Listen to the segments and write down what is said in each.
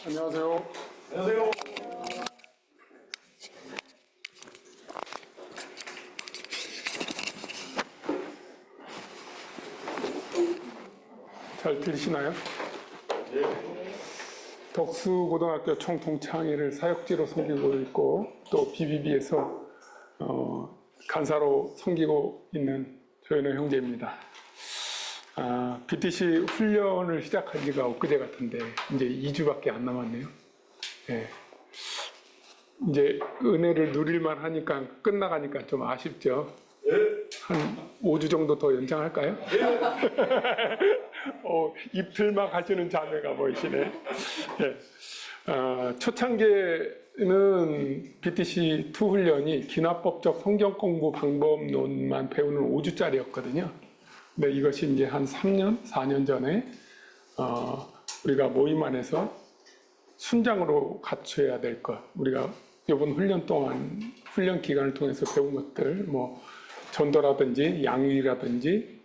안녕하세요. 안녕하세요. 잘 들리시나요? 덕수고등학교 총동창회를 사역지로 섬기고 있고 또 BBB에서 간사로 섬기고 있는 조현호 형제입니다. BTC 훈련을 시작한 지가 엊그제 같은데 이제 2주밖에 안 남았네요. 네. 이제 은혜를 누릴만 하니까 끝나가니까 좀 아쉽죠. 한 5주 정도 더 연장할까요? 입틀막 하시는 자매가 보이시네. 네. 초창기에는 BTC2 훈련이 기납법적 성경 공부 방법론만 배우는 5주짜리였거든요. 근데 이것이 이제 한 3년, 4년 전에 우리가 모임 안에서 순장으로 갖춰야 될 것, 우리가 이번 훈련 동안, 훈련 기간을 통해서 배운 것들, 뭐 전도라든지 양육이라든지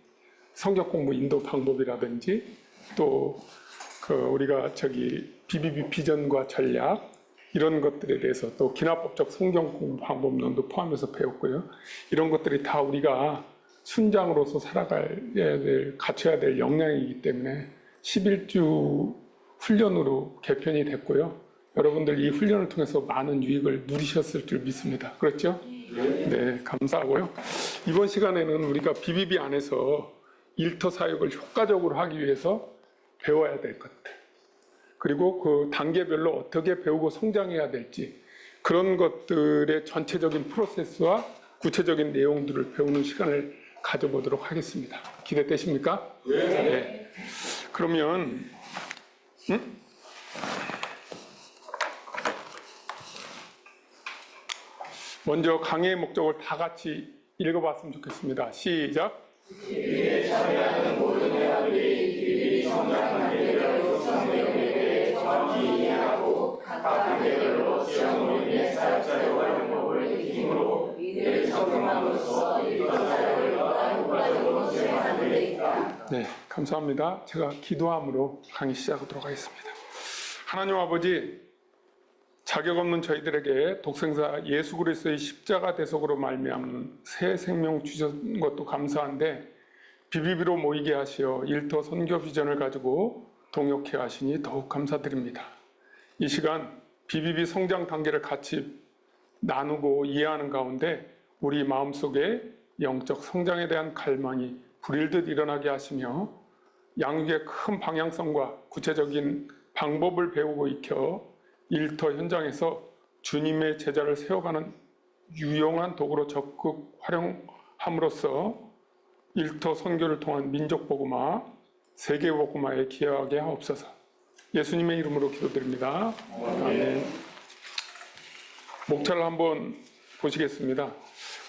성경 공부 인도 방법이라든지 또 우리가 BBB 비전과 전략 이런 것들에 대해서 또 기납법적 성경 공부 방법론도 포함해서 배웠고요. 이런 것들이 다 우리가 순장으로서 갖춰야 될 역량이기 때문에 11주 훈련으로 개편이 됐고요. 여러분들 이 훈련을 통해서 많은 유익을 누리셨을 줄 믿습니다. 그렇죠? 네, 감사하고요. 이번 시간에는 우리가 BBB 안에서 일터 사역을 효과적으로 하기 위해서 배워야 될 것들, 그리고 그 단계별로 어떻게 배우고 성장해야 될지 그런 것들의 전체적인 프로세스와 구체적인 내용들을 배우는 시간을 가져보도록 하겠습니다. 기대되십니까? 네. 그러면 먼저 강의의 목적을 다 같이 읽어봤으면 좋겠습니다. 시작. BBB에 참여하는 모든 회원들이 BBB 성장 단계별로 성경에 정확히 이해하고 각 단계별로 지역 모임의 사역자의 활용법을 익힘으로 이를 적용함으로써 일터 사역을 보다 효과적으로 수행하는 데 있다. 네, 감사합니다. 제가 기도함으로 강의 시작하도록 하겠습니다. 하나님 아버지, 자격 없는 저희들에게 독생자 예수 그리스도의 십자가 대속으로 말미암는 새 생명 주신 것도 감사한데 BBB로 모이게 하시어 일터 선교 비전을 가지고 동역해 하시니 더욱 감사드립니다. 이 시간 BBB 성장 단계를 같이 나누고 이해하는 가운데 우리 마음속에 영적 성장에 대한 갈망이 불일듯 일어나게 하시며 양육의 큰 방향성과 구체적인 방법을 배우고 익혀 일터 현장에서 주님의 제자를 세워가는 유용한 도구로 적극 활용함으로써 일터 선교를 통한 민족복음화, 세계복음화에 기여하게 하옵소서. 예수님의 이름으로 기도드립니다. 아멘. 목차를 한번 보시겠습니다.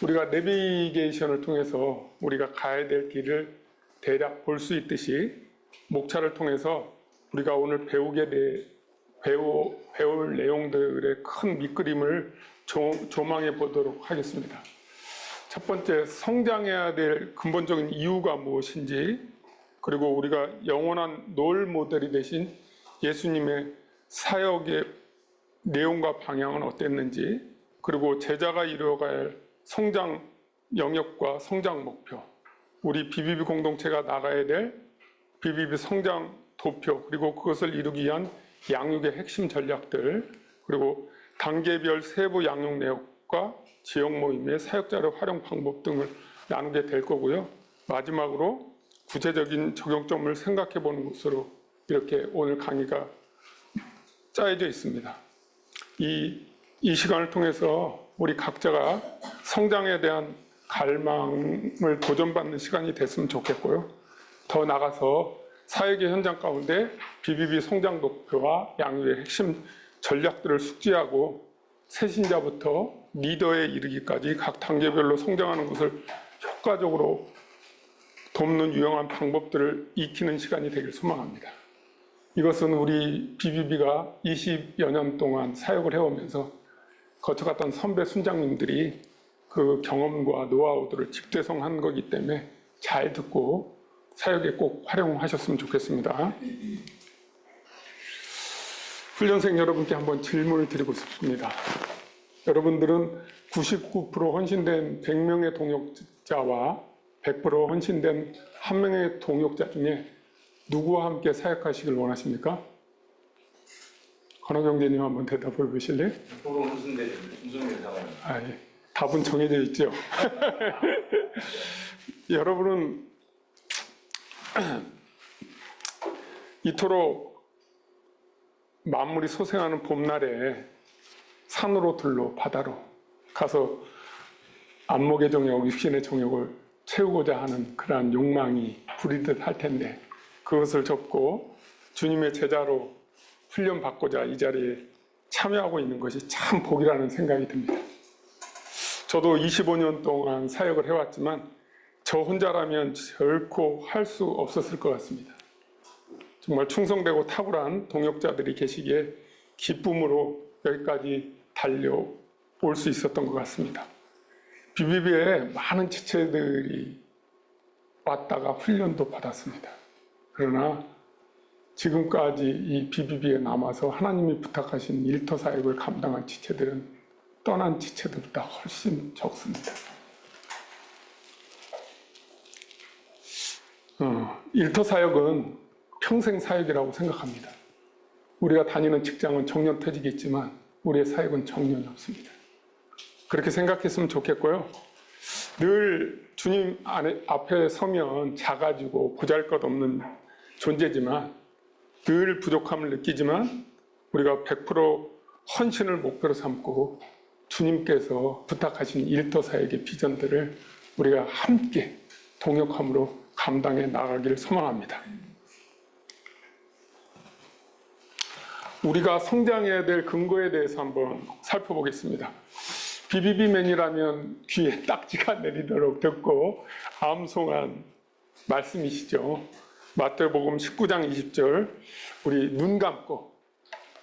우리가 내비게이션을 통해서 우리가 가야 될 길을 대략 볼 수 있듯이 목차를 통해서 우리가 오늘 배울 내용들의 큰 밑그림을 조망해 보도록 하겠습니다. 첫 번째, 성장해야 될 근본적인 이유가 무엇인지, 그리고 우리가 영원한 롤 모델이 되신 예수님의 사역의 내용과 방향은 어땠는지, 그리고 제자가 이루어가야 할 성장 영역과 성장 목표, 우리 BBB 공동체가 나가야 될 BBB 성장 도표, 그리고 그것을 이루기 위한 양육의 핵심 전략들, 그리고 단계별 세부 양육 내역과 지역 모임의 사역자료 활용 방법 등을 나누게 될 거고요. 마지막으로 구체적인 적용점을 생각해 보는 것으로 이렇게 오늘 강의가 짜여져 있습니다. 이 시간을 통해서 우리 각자가 성장에 대한 갈망을 도전받는 시간이 됐으면 좋겠고요. 더 나아가서 사역의 현장 가운데 BBB 성장 목표와 양육의 핵심 전략들을 숙지하고 새신자부터 리더에 이르기까지 각 단계별로 성장하는 것을 효과적으로 돕는 유용한 방법들을 익히는 시간이 되길 소망합니다. 이것은 우리 BBB가 20여 년 동안 사역을 해오면서 거쳐갔던 선배 순장님들이 그 경험과 노하우들을 집대성한 거기 때문에 잘 듣고 사역에 꼭 활용하셨으면 좋겠습니다. 훈련생 여러분께 한번 질문을 드리고 싶습니다. 여러분들은 99% 헌신된 100명의 동역자와 100% 헌신된 1명의 동역자 중에 누구와 함께 사역하시길 원하십니까? 권학 형제님 한번 대답해 보실래요? 100% 헌신된 김성민 사관님. 예. 답은 정해져 있죠. 여러분은 이토록 만물이 소생하는 봄날에 산으로 들로 바다로 가서 안목의 정욕, 육신의 정욕을 채우고자 하는 그러한 욕망이 부리듯 할 텐데 그것을 접고 주님의 제자로 훈련받고자 이 자리에 참여하고 있는 것이 참 복이라는 생각이 듭니다. 저도 25년 동안 사역을 해왔지만 저 혼자라면 결코 할 수 없었을 것 같습니다. 정말 충성되고 탁월한 동역자들이 계시기에 기쁨으로 여기까지 달려올 수 있었던 것 같습니다. BBB에 많은 지체들이 왔다가 훈련도 받았습니다. 그러나 지금까지 이 BBB에 남아서 하나님이 부탁하신 일터 사역을 감당한 지체들은 떠난 지체들보다 훨씬 적습니다. 일터 사역은 평생 사역이라고 생각합니다. 우리가 다니는 직장은 정년퇴직이 있지만 우리의 사역은 정년이 없습니다. 그렇게 생각했으면 좋겠고요. 늘 주님 앞에 서면 작아지고 보잘것없는 존재지만 늘 부족함을 느끼지만 우리가 100% 헌신을 목표로 삼고 주님께서 부탁하신 일터 사역의 비전들을 우리가 함께 동역함으로 감당해 나가기를 소망합니다. 우리가 성장해야 될 근거에 대해서 한번 살펴보겠습니다. BBB맨이라면 귀에 딱지가 내리도록 듣고 암송한 말씀이시죠. 마태복음 19장 20절 우리 눈 감고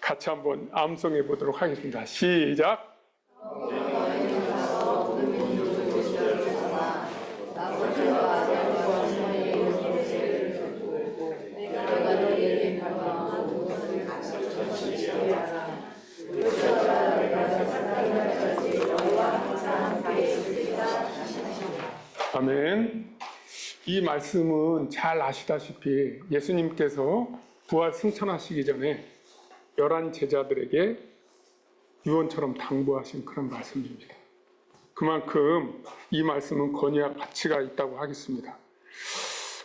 같이 한번 암송해 보도록 하겠습니다. 시작! 아멘. 이 말씀은 잘 아시다시피 예수님께서 부활 승천하시기 전에 11 제자들에게 유언처럼 당부하신 그런 말씀입니다. 그만큼 이 말씀은 권위와 가치가 있다고 하겠습니다.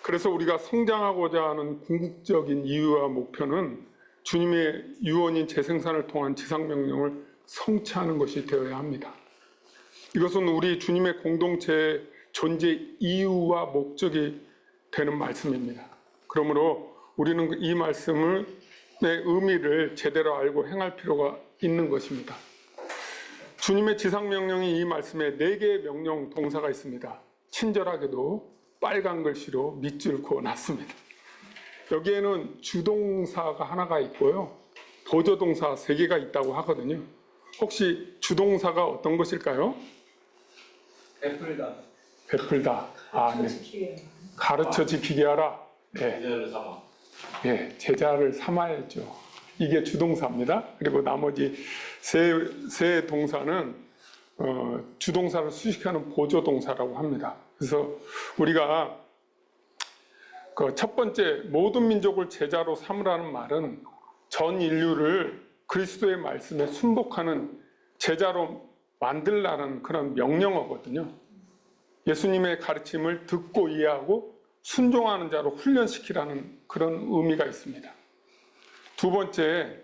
그래서 우리가 성장하고자 하는 궁극적인 이유와 목표는 주님의 유언인 재생산을 통한 지상명령을 성취하는 것이 되어야 합니다. 이것은 우리 주님의 공동체의 존재 이유와 목적이 되는 말씀입니다. 그러므로 우리는 이 말씀의 의미를 제대로 알고 행할 필요가 있는 것입니다. 주님의 지상명령이 이 말씀에 4개의 명령 동사가 있습니다. 친절하게도 빨간 글씨로 밑줄 그어놨습니다. 여기에는 주동사가 하나가 있고요. 보조동사 3개가 있다고 하거든요. 혹시 주동사가 어떤 것일까요? 베풀다. 베풀다. 네. 가르쳐 지키게 하라. 네. 제자를 삼아. 예, 제자를 삼아야죠. 이게 주동사입니다. 그리고 나머지 세 동사는 주동사를 수식하는 보조동사라고 합니다. 그래서 우리가 그 첫 번째 모든 민족을 제자로 삼으라는 말은 전 인류를 그리스도의 말씀에 순복하는 제자로 만들라는 그런 명령어거든요. 예수님의 가르침을 듣고 이해하고 순종하는 자로 훈련시키라는 그런 의미가 있습니다. 두 번째,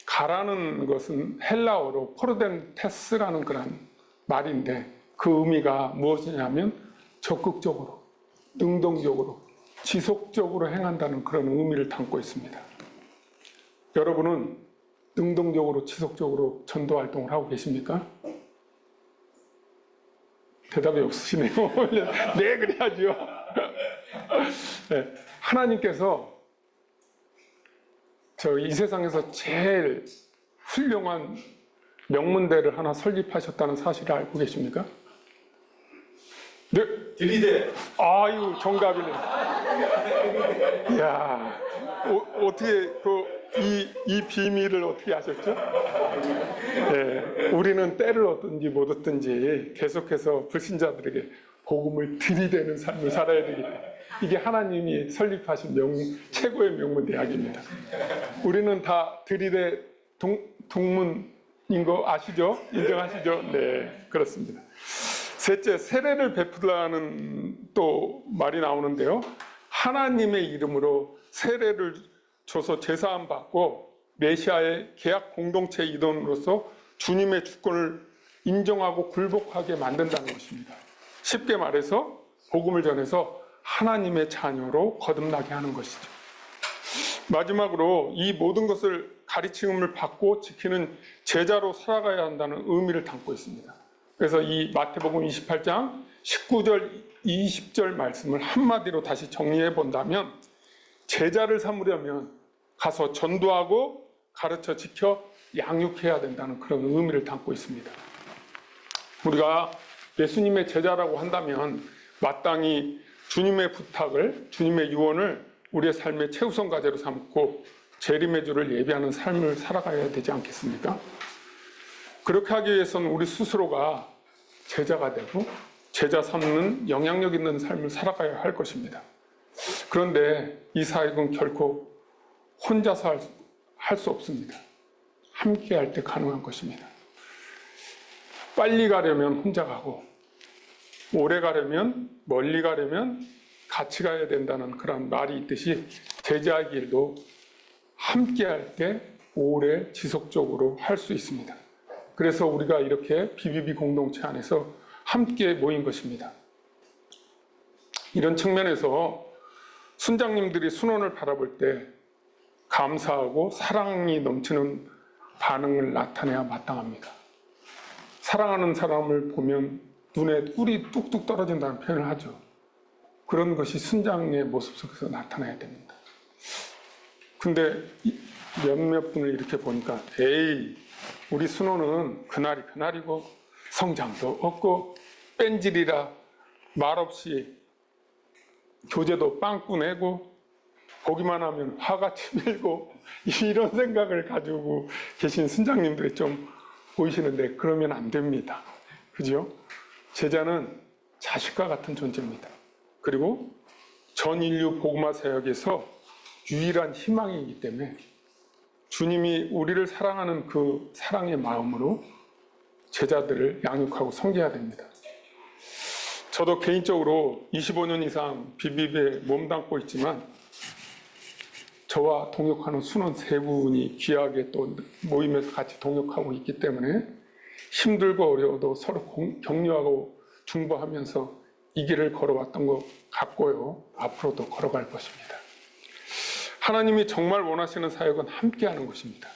가라는 것은 헬라어로 포르덴테스라는 그런 말인데 그 의미가 무엇이냐면 적극적으로, 능동적으로, 지속적으로 행한다는 그런 의미를 담고 있습니다. 여러분은 능동적으로, 지속적으로 전도 활동을 하고 계십니까? 대답이 없으시네요. 네, 그래야죠. 네, 하나님께서 이 세상에서 제일 훌륭한 명문대를 하나 설립하셨다는 사실을 알고 계십니까? 네. 들이대. 아유, 정답이네. 이야, 어떻게 이 비밀을 어떻게 아셨죠? 예, 우리는 때를 얻든지 못 얻든지 계속해서 불신자들에게 복음을 들이대는 삶을 살아야 되기 때문에 이게 하나님이 설립하신 최고의 명문대학입니다. 우리는 다 들이대 동문인 거 아시죠? 인정하시죠? 네, 그렇습니다. 셋째, 세례를 베풀라는 또 말이 나오는데요. 하나님의 이름으로 세례를 줘서 제사함 받고 메시아의 계약 공동체 이동으로서 주님의 주권을 인정하고 굴복하게 만든다는 것입니다. 쉽게 말해서 복음을 전해서 하나님의 자녀로 거듭나게 하는 것이죠. 마지막으로 이 모든 것을 가르침을 받고 지키는 제자로 살아가야 한다는 의미를 담고 있습니다. 그래서 이 마태복음 28장 19절 20절 말씀을 한마디로 다시 정리해 본다면 제자를 삼으려면 가서 전도하고 가르쳐 지켜 양육해야 된다는 그런 의미를 담고 있습니다. 우리가 예수님의 제자라고 한다면 마땅히 주님의 부탁을, 주님의 유언을 우리의 삶의 최우선 과제로 삼고 재림의 주를 예비하는 삶을 살아가야 되지 않겠습니까? 그렇게 하기 위해서는 우리 스스로가 제자가 되고 제자 삼는 영향력 있는 삶을 살아가야 할 것입니다. 그런데 이 사역은 결코 혼자서 할 수 없습니다. 함께 할 때 가능한 것입니다. 빨리 가려면 혼자 가고 오래 가려면 멀리 가려면 같이 가야 된다는 그런 말이 있듯이 제자의 길도 함께 할 때 오래 지속적으로 할 수 있습니다. 그래서 우리가 이렇게 BBB 공동체 안에서 함께 모인 것입니다. 이런 측면에서 순장님들이 순원을 바라볼 때 감사하고 사랑이 넘치는 반응을 나타내야 마땅합니다. 사랑하는 사람을 보면 눈에 꿀이 뚝뚝 떨어진다는 표현을 하죠. 그런 것이 순장의 모습 속에서 나타나야 됩니다. 근데 몇몇 분을 이렇게 보니까 에이, 우리 순호는 그날이 그날이고 성장도 없고 뺀질이라 말없이 교재도 빵꾸 내고 보기만 하면 화가 치밀고 이런 생각을 가지고 계신 순장님들이 좀 보이시는데 그러면 안 됩니다. 그죠? 제자는 자식과 같은 존재입니다. 그리고 전 인류 복음화 사역에서 유일한 희망이기 때문에 주님이 우리를 사랑하는 그 사랑의 마음으로 제자들을 양육하고 섬겨야 됩니다. 저도 개인적으로 25년 이상 BBB에 몸담고 있지만 저와 동역하는 순원 세 분이 귀하게 또 모임에서 같이 동역하고 있기 때문에 힘들고 어려워도 서로 격려하고 중보하면서 이 길을 걸어왔던 것 같고요. 앞으로도 걸어갈 것입니다. 하나님이 정말 원하시는 사역은 함께 하는 것입니다.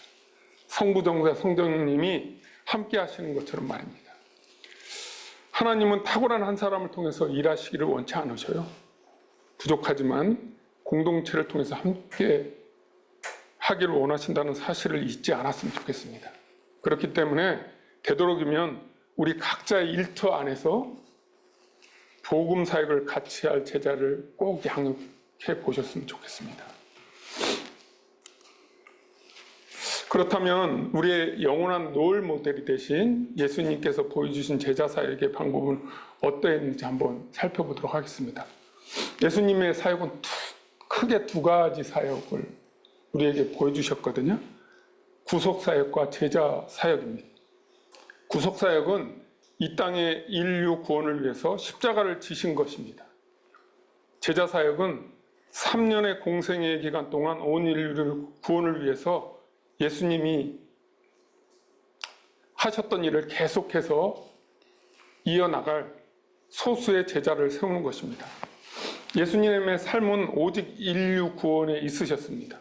성부정사 성령님이 함께 하시는 것처럼 말입니다. 하나님은 탁월한 한 사람을 통해서 일하시기를 원치 않으셔요. 부족하지만 공동체를 통해서 함께 하기를 원하신다는 사실을 잊지 않았으면 좋겠습니다. 그렇기 때문에 되도록이면 우리 각자의 일터 안에서 복음 사역을 같이 할 제자를 꼭 양육해 보셨으면 좋겠습니다. 그렇다면 우리의 영원한 롤 모델이 되신 예수님께서 보여주신 제자 사역의 방법은 어떠했는지 한번 살펴보도록 하겠습니다. 예수님의 사역은 크게 두 가지 사역을 우리에게 보여주셨거든요. 구속 사역과 제자 사역입니다. 구속 사역은 이 땅의 인류 구원을 위해서 십자가를 지신 것입니다. 제자 사역은 3년의 공생의 기간 동안 온 인류를 구원을 위해서 예수님이 하셨던 일을 계속해서 이어나갈 소수의 제자를 세우는 것입니다. 예수님의 삶은 오직 인류 구원에 있으셨습니다.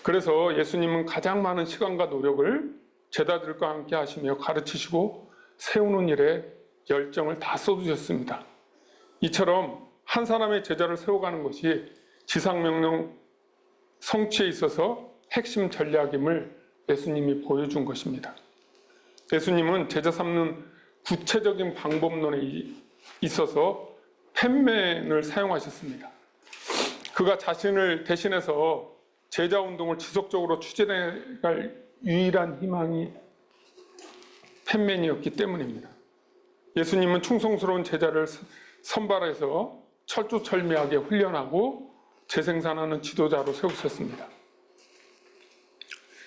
그래서 예수님은 가장 많은 시간과 노력을 제자들과 함께 하시며 가르치시고 세우는 일에 열정을 다 쏟으셨습니다. 이처럼 한 사람의 제자를 세워가는 것이 지상명령 성취에 있어서 핵심 전략임을 예수님이 보여준 것입니다. 예수님은 제자 삼는 구체적인 방법론에 있어서 펜맨을 사용하셨습니다. 그가 자신을 대신해서 제자 운동을 지속적으로 추진해갈 유일한 희망이 팬맨이었기 때문입니다. 예수님은 충성스러운 제자를 선발해서 철두철미하게 훈련하고 재생산하는 지도자로 세우셨습니다.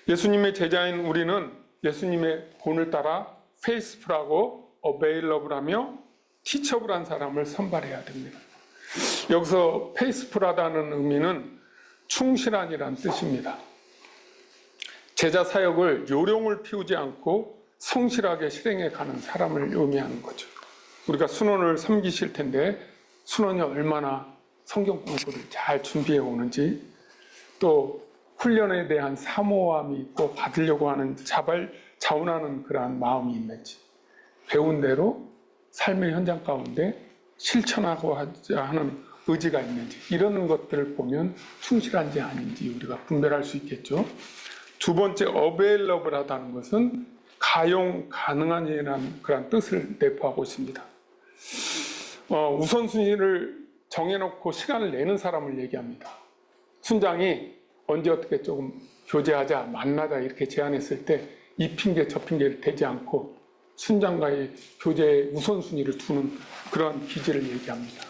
예수님의 제자인 우리는 예수님의 본을 따라 페이스풀하고 어베일러블하며 티처블한 사람을 선발해야 됩니다. 여기서 페이스풀하다는 의미는 충실한이란 뜻입니다. 제자 사역을 요령을 피우지 않고 성실하게 실행해 가는 사람을 의미하는 거죠. 우리가 순원을 섬기실 텐데 순원이 얼마나 성경 공부를 잘 준비해 오는지, 또 훈련에 대한 사모함이 있고 받으려고 하는 자원하는 그러한 마음이 있는지, 배운 대로 삶의 현장 가운데 실천하고 하는 의지가 있는지, 이런 것들을 보면 충실한지 아닌지 우리가 분별할 수 있겠죠. 두 번째, 어베일러블하다는 것은 가용 가능한이라는 그런 뜻을 내포하고 있습니다. 우선순위를 정해놓고 시간을 내는 사람을 얘기합니다. 순장이 언제 어떻게 조금 교제하자, 만나자 이렇게 제안했을 때 이 핑계 저 핑계를 대지 않고 순장과의 교제의 우선순위를 두는 그런 기질을 얘기합니다.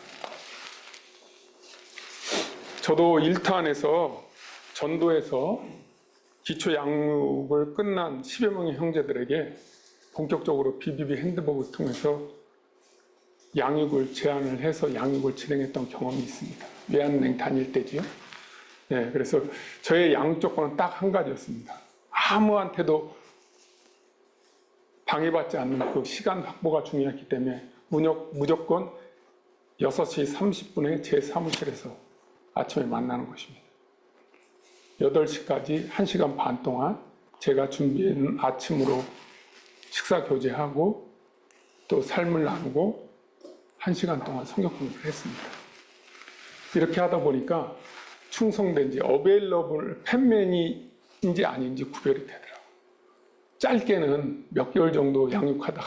저도 일탄에서 전도에서 기초 양육을 끝난 10여 명의 형제들에게 본격적으로 BBB 핸드북을 통해서 양육을 제안을 해서 양육을 진행했던 경험이 있습니다. 외환은행 다닐 때지요. 네, 그래서 저의 양육 조건은 딱 한 가지였습니다. 아무한테도 방해받지 않는 그 시간 확보가 중요했기 때문에 무조건 6시 30분에 제 사무실에서 아침에 만나는 것입니다. 8시까지 1시간 반 동안 제가 준비한 아침으로 식사 교제하고 또 삶을 나누고 1시간 동안 성경 공부를 했습니다. 이렇게 하다 보니까 충성된지 어베일러블 팬맨인지 아닌지 구별이 되더라고요. 짧게는 몇 개월 정도 양육하다가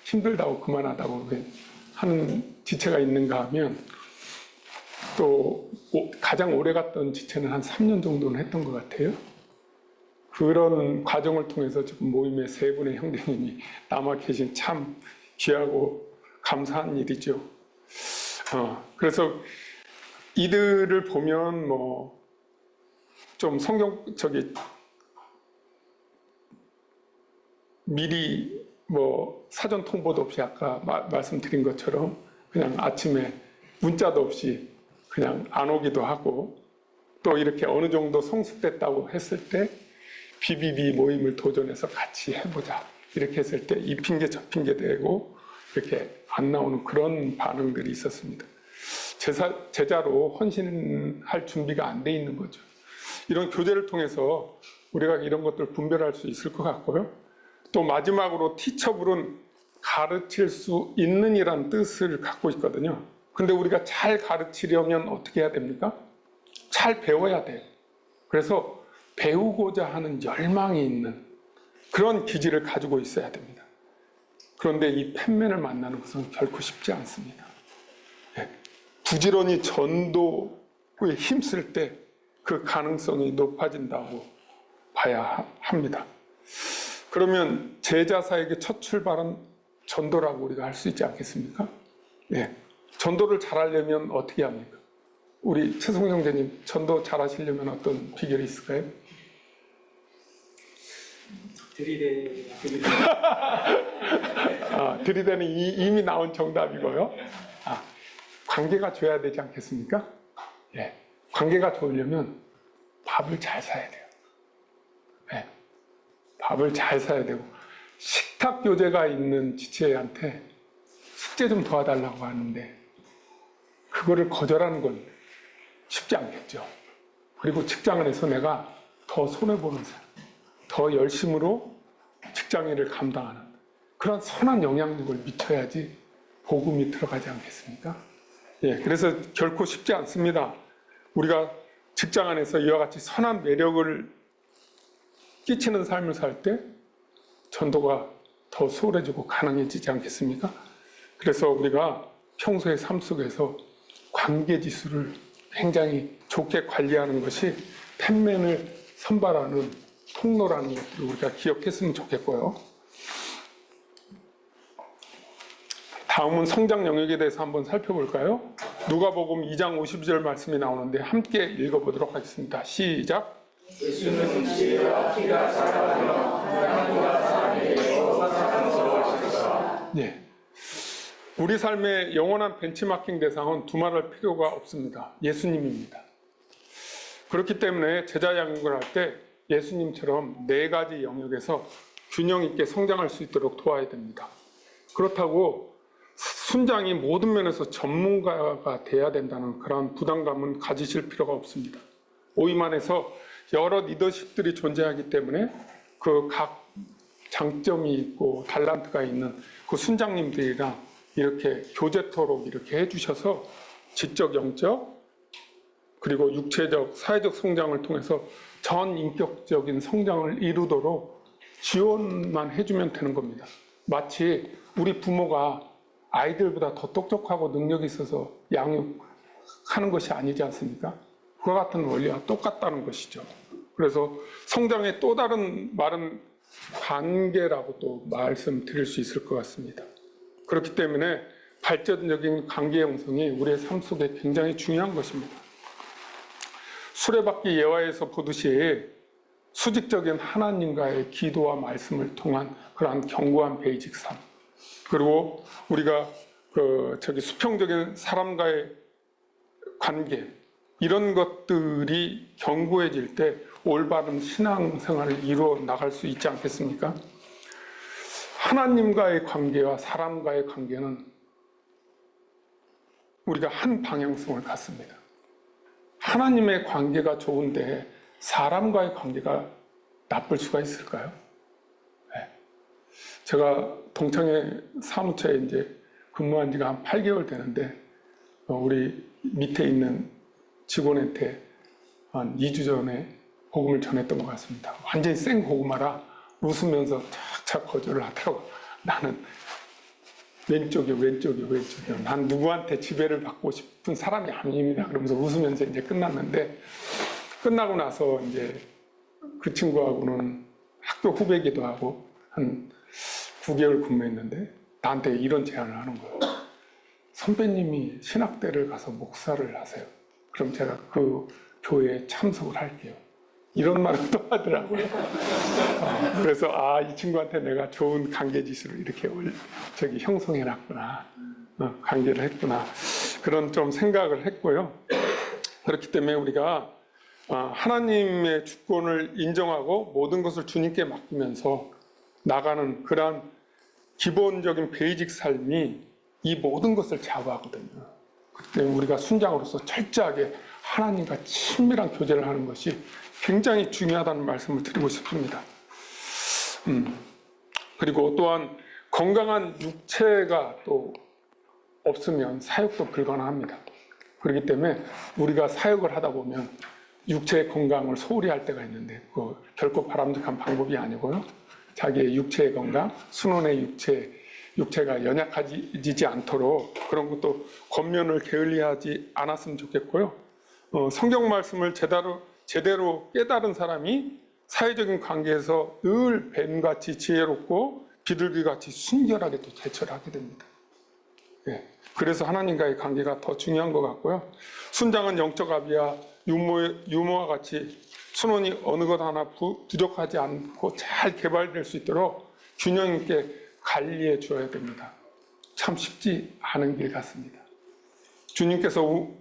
힘들다고 그만하다고 하는 지체가 있는가 하면, 또 가장 오래 갔던 지체는 한 3년 정도는 했던 것 같아요. 그런 과정을 통해서 지금 모임에 3분의 형제님이 남아 계신 참 귀하고 감사한 일이죠. 그래서 이들을 보면 좀 미리 사전 통보도 없이 아까 말씀드린 것처럼 그냥 아침에 문자도 없이 그냥 안 오기도 하고, 또 이렇게 어느 정도 성숙됐다고 했을 때 BBB 모임을 도전해서 같이 해보자 이렇게 했을 때 이 핑계 저 핑계 대고 이렇게 안 나오는 그런 반응들이 있었습니다. 제자로 헌신할 준비가 안 돼 있는 거죠. 이런 교제를 통해서 우리가 이런 것들을 분별할 수 있을 것 같고요. 또 마지막으로 티처블은 가르칠 수 있는 이라는 뜻을 갖고 있거든요. 근데 우리가 잘 가르치려면 어떻게 해야 됩니까? 잘 배워야 돼요. 그래서 배우고자 하는 열망이 있는 그런 기질을 가지고 있어야 됩니다. 그런데 이 팬맨을 만나는 것은 결코 쉽지 않습니다. 부지런히 전도에 힘쓸 때 그 가능성이 높아진다고 봐야 합니다. 그러면 제자 사역의 첫 출발은 전도라고 우리가 할 수 있지 않겠습니까? 네. 전도를 잘하려면 어떻게 합니까? 우리 최성 형제님, 전도 잘하시려면 어떤 비결이 있을까요? 들이대는 이미 나온 정답이고요. 관계가 좋아야 되지 않겠습니까? 예. 관계가 좋으려면 밥을 잘 사야 돼요. 예. 밥을 잘 사야 되고, 식탁 교제가 있는 지체한테 숙제 좀 도와달라고 하는데 그거를 거절하는 건 쉽지 않겠죠. 그리고 직장 안에서 내가 더 손해보는 사람, 더 열심으로 직장 일을 감당하는 그런 선한 영향력을 미쳐야지 복음이 들어가지 않겠습니까? 예, 그래서 결코 쉽지 않습니다. 우리가 직장 안에서 이와 같이 선한 매력을 끼치는 삶을 살 때 전도가 더 수월해지고 가능해지지 않겠습니까? 그래서 우리가 평소의 삶 속에서 관계 지수를 굉장히 좋게 관리하는 것이 팬맨을 선발하는 통로라는 것들을 우리가 기억했으면 좋겠고요. 다음은 성장 영역에 대해서 한번 살펴볼까요? 누가복음 2장 52절 말씀이 나오는데 함께 읽어보도록 하겠습니다. 시작. 예수는 지혜와 키가 작아하며 하나님과 사람에게 사랑스러워하시더라. 네. 우리 삶의 영원한 벤치마킹 대상은 두말할 필요가 없습니다. 예수님입니다. 그렇기 때문에 제자 양육을 할 때 예수님처럼 4가지 영역에서 균형 있게 성장할 수 있도록 도와야 됩니다. 그렇다고 순장이 모든 면에서 전문가가 돼야 된다는 그런 부담감은 가지실 필요가 없습니다. 오이만에서 여러 리더십들이 존재하기 때문에 그 각 장점이 있고 달란트가 있는 그 순장님들이랑 이렇게 교제토록 이렇게 해주셔서 지적, 영적, 그리고 육체적, 사회적 성장을 통해서 전 인격적인 성장을 이루도록 지원만 해주면 되는 겁니다. 마치 우리 부모가 아이들보다 더 똑똑하고 능력이 있어서 양육하는 것이 아니지 않습니까? 그와 같은 원리와 똑같다는 것이죠. 그래서 성장의 또 다른 말은 관계라고 또 말씀드릴 수 있을 것 같습니다. 그렇기 때문에 발전적인 관계 형성이 우리의 삶 속에 굉장히 중요한 것입니다. 수레바퀴 예화에서 보듯이 수직적인 하나님과의 기도와 말씀을 통한 그러한 견고한 베이직 삶, 그리고 우리가 수평적인 사람과의 관계, 이런 것들이 견고해질 때 올바른 신앙생활을 이루어 나갈 수 있지 않겠습니까? 하나님과의 관계와 사람과의 관계는 우리가 한 방향성을 갖습니다. 하나님의 관계가 좋은데 사람과의 관계가 나쁠 수가 있을까요? 네. 제가 동창회 사무처에 이제 근무한 지가 한 8개월 되는데 우리 밑에 있는 직원한테 한 2주 전에 복음을 전했던 것 같습니다. 완전히 생 고구마라 웃으면서 착착 거절을 하더라고요. 나는 왼쪽이요. 난 누구한테 지배를 받고 싶은 사람이 아닙니다. 그러면서 웃으면서 이제 끝났는데, 끝나고 나서 이제 그 친구하고는 학교 후배기도 하고 한 9개월 근무했는데 나한테 이런 제안을 하는 거예요. 선배님이 신학대를 가서 목사를 하세요. 그럼 제가 그 교회에 참석을 할게요. 이런 말을 또 하더라고요. 그래서 이 친구한테 내가 좋은 관계지수를 이렇게 형성해놨구나. 관계를 했구나. 그런 좀 생각을 했고요. 그렇기 때문에 우리가 하나님의 주권을 인정하고 모든 것을 주님께 맡기면서 나가는 그러한 기본적인 베이직 삶이 이 모든 것을 좌우하거든요. 그렇기 때문에 우리가 순장으로서 철저하게 하나님과 친밀한 교제를 하는 것이 굉장히 중요하다는 말씀을 드리고 싶습니다. 그리고 또한 건강한 육체가 또 없으면 사역도 불가능합니다. 그렇기 때문에 우리가 사역을 하다 보면 육체의 건강을 소홀히 할 때가 있는데 결코 바람직한 방법이 아니고요. 자기의 육체의 건강, 순원의 육체가 연약해지지 않도록 그런 것도 겉면을 게을리하지 않았으면 좋겠고요. 성경 말씀을 제대로 깨달은 사람이 사회적인 관계에서 늘 뱀같이 지혜롭고 비둘기같이 순결하게 또 대처를 하게 됩니다. 예, 그래서 하나님과의 관계가 더 중요한 것 같고요. 순장은 영적 아비와 유모와 같이 순원이 어느 것 하나 부족하지 않고 잘 개발될 수 있도록 균형 있게 관리해 줘야 됩니다. 참 쉽지 않은 길 같습니다.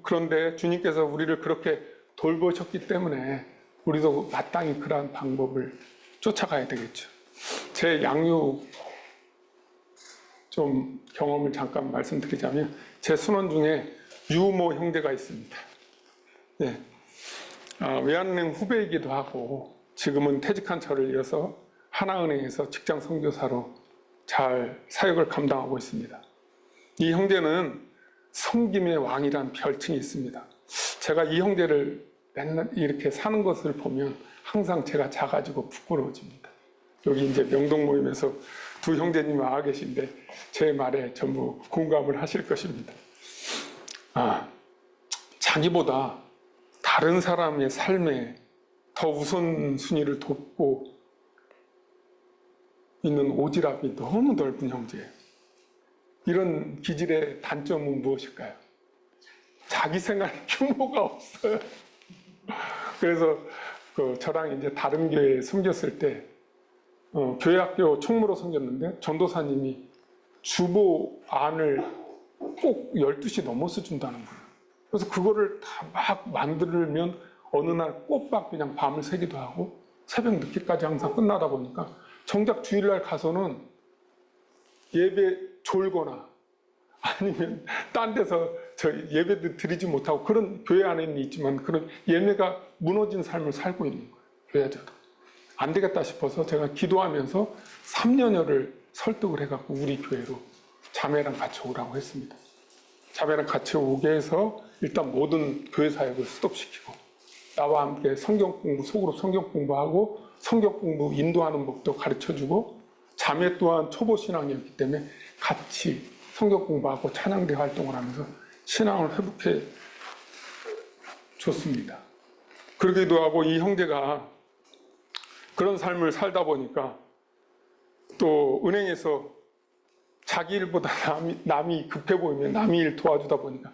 그런데 주님께서 우리를 그렇게 돌보셨기 때문에 우리도 마땅히 그러한 방법을 쫓아가야 되겠죠. 제 양육 좀 경험을 잠깐 말씀드리자면 제 순원 중에 유모 형제가 있습니다. 네. 외환은행 후배이기도 하고 지금은 퇴직한 저를 이어서 하나은행에서 직장 선교사로 잘 사역을 감당하고 있습니다. 이 형제는 섬김의 왕이란 별칭이 있습니다. 제가 이 형제를 맨날 이렇게 사는 것을 보면 항상 제가 작아지고 부끄러워집니다. 여기 이제 명동 모임에서 두 형제님이 와 계신데 제 말에 전부 공감을 하실 것입니다. 자기보다 다른 사람의 삶에 더 우선순위를 돕고 있는 오지랖이 너무 넓은 형제예요. 이런 기질의 단점은 무엇일까요? 자기 생활 규모가 없어요. 그래서 저랑 이제 다른 교회에 섬겼을 때 교회 학교 총무로 섬겼는데 전도사님이 주보 안을 꼭 12시 넘어서 준다는 거예요. 그래서 그거를 다 막 만들면 어느 날 꼬박 그냥 밤을 새기도 하고 새벽 늦게까지 항상 끝나다 보니까 정작 주일날 가서는 예배 졸거나 아니면 딴 데서 예배도 드리지 못하고 그런 교회 안에는 있지만 그런 예배가 무너진 삶을 살고 있는 거예요. 교회자도. 안 되겠다 싶어서 제가 기도하면서 3년여를 설득을 해갖고 우리 교회로 자매랑 같이 오라고 했습니다. 자매랑 같이 오게 해서 일단 모든 교회 사역을 스톱시키고 나와 함께 성경 공부, 속으로 성경 공부하고 성경 공부 인도하는 법도 가르쳐주고 자매 또한 초보 신앙이었기 때문에 같이 성경 공부하고 찬양대 활동을 하면서 신앙을 회복해 줬습니다. 그러기도 하고 이 형제가 그런 삶을 살다 보니까 또 은행에서 자기 일보다 남이 급해 보이면 남이 일 도와주다 보니까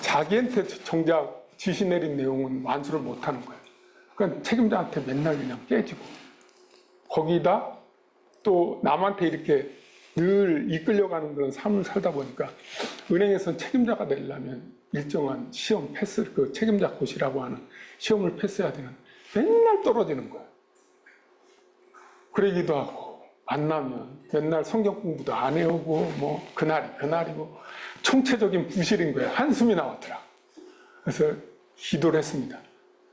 자기한테 정작 지시 내린 내용은 완수를 못하는 거예요. 그러니까 책임자한테 맨날 그냥 깨지고 거기다 또 남한테 이렇게 늘 이끌려가는 그런 삶을 살다 보니까 은행에서는 책임자가 되려면 일정한 시험 패스, 그 책임자 고시라고 하는 시험을 패스해야 되는 맨날 떨어지는 거예요. 그러기도 하고 만나면 맨날 성경 공부도 안 해오고 뭐 그날이고 총체적인 부실인 거예요. 한숨이 나왔더라. 그래서 기도를 했습니다.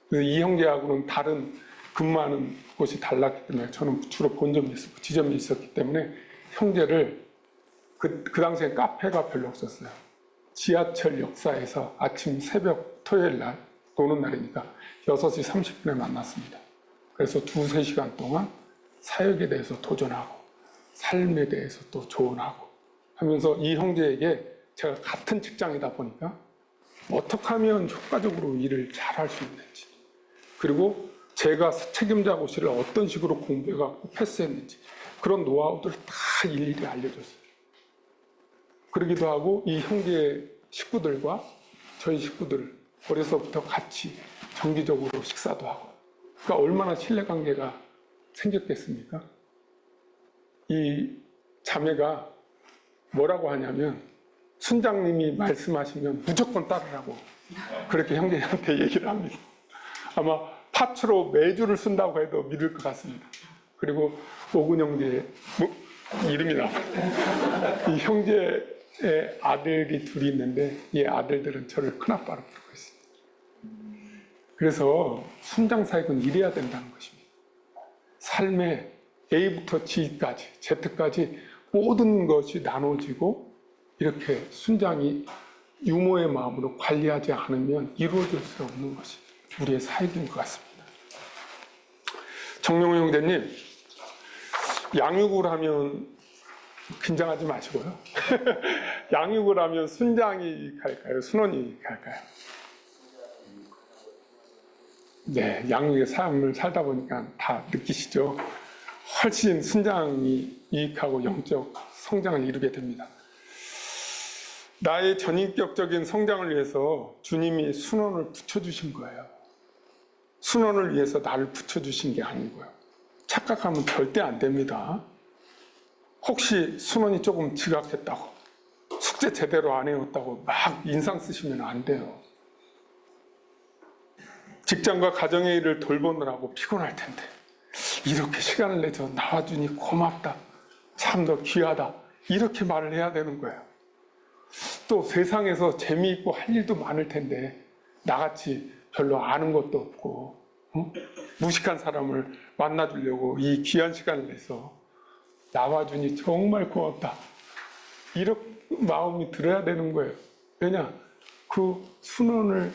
그래서 이 형제하고는 다른 근무하는 곳이 달랐기 때문에 저는 주로 본점이 있었고 지점이 있었기 때문에 형제를 그 당시에 카페가 별로 없었어요. 지하철 역사에서 아침 새벽 토요일 날 노는 날이니까 6시 30분에 만났습니다. 그래서 2-3시간 동안 사역에 대해서 도전하고 삶에 대해서 또 조언하고 하면서 이 형제에게 제가 같은 직장이다 보니까 어떻게 하면 효과적으로 일을 잘 할 수 있는지 그리고 제가 책임자 고시를 어떤 식으로 공부해갖고 패스했는지 그런 노하우들을 다 일일이 알려줬어요. 그러기도 하고 이 형제의 식구들과 저희 식구들 어려서부터 같이 정기적으로 식사도 하고 그러니까 얼마나 신뢰관계가 생겼겠습니까? 이 자매가 뭐라고 하냐면 순장님이 말씀하시면 무조건 따르라고 그렇게 형제한테 얘기를 합니다. 아마 파츠로 매주를 쓴다고 해도 믿을 것 같습니다. 그리고 오근 형제의 이름이 나와요. 이 형제의 아들이 둘이 있는데 이 아들들은 저를 큰아빠로 부르고 있습니다. 그래서 순장 사역은 이래야 된다는 것입니다. 삶의 A부터 G까지, Z까지 모든 것이 나눠지고 이렇게 순장이 유모의 마음으로 관리하지 않으면 이루어질 수 없는 것이 우리의 사역인 것 같습니다. 정명호 형제님, 양육을 하면 긴장하지 마시고요. 양육을 하면 순장이 갈까요? 순원이 갈까요? 네, 양육의 삶을 살다 보니까 다 느끼시죠? 훨씬 순장이 유익하고 영적 성장을 이루게 됩니다. 나의 전인격적인 성장을 위해서 주님이 순원을 붙여주신 거예요. 순원을 위해서 나를 붙여주신 게 아니고요. 착각하면 절대 안 됩니다. 혹시 순원이 조금 지각했다고 숙제 제대로 안 해왔다고 막 인상 쓰시면 안 돼요. 직장과 가정의 일을 돌보느라고 피곤할 텐데 이렇게 시간을 내서 나와주니 고맙다. 참 너 귀하다. 이렇게 말을 해야 되는 거예요. 또 세상에서 재미있고 할 일도 많을 텐데 나같이 별로 아는 것도 없고 무식한 사람을 만나주려고 이 귀한 시간을 내서 나와주니 정말 고맙다. 이런 마음이 들어야 되는 거예요. 왜냐? 그 순원을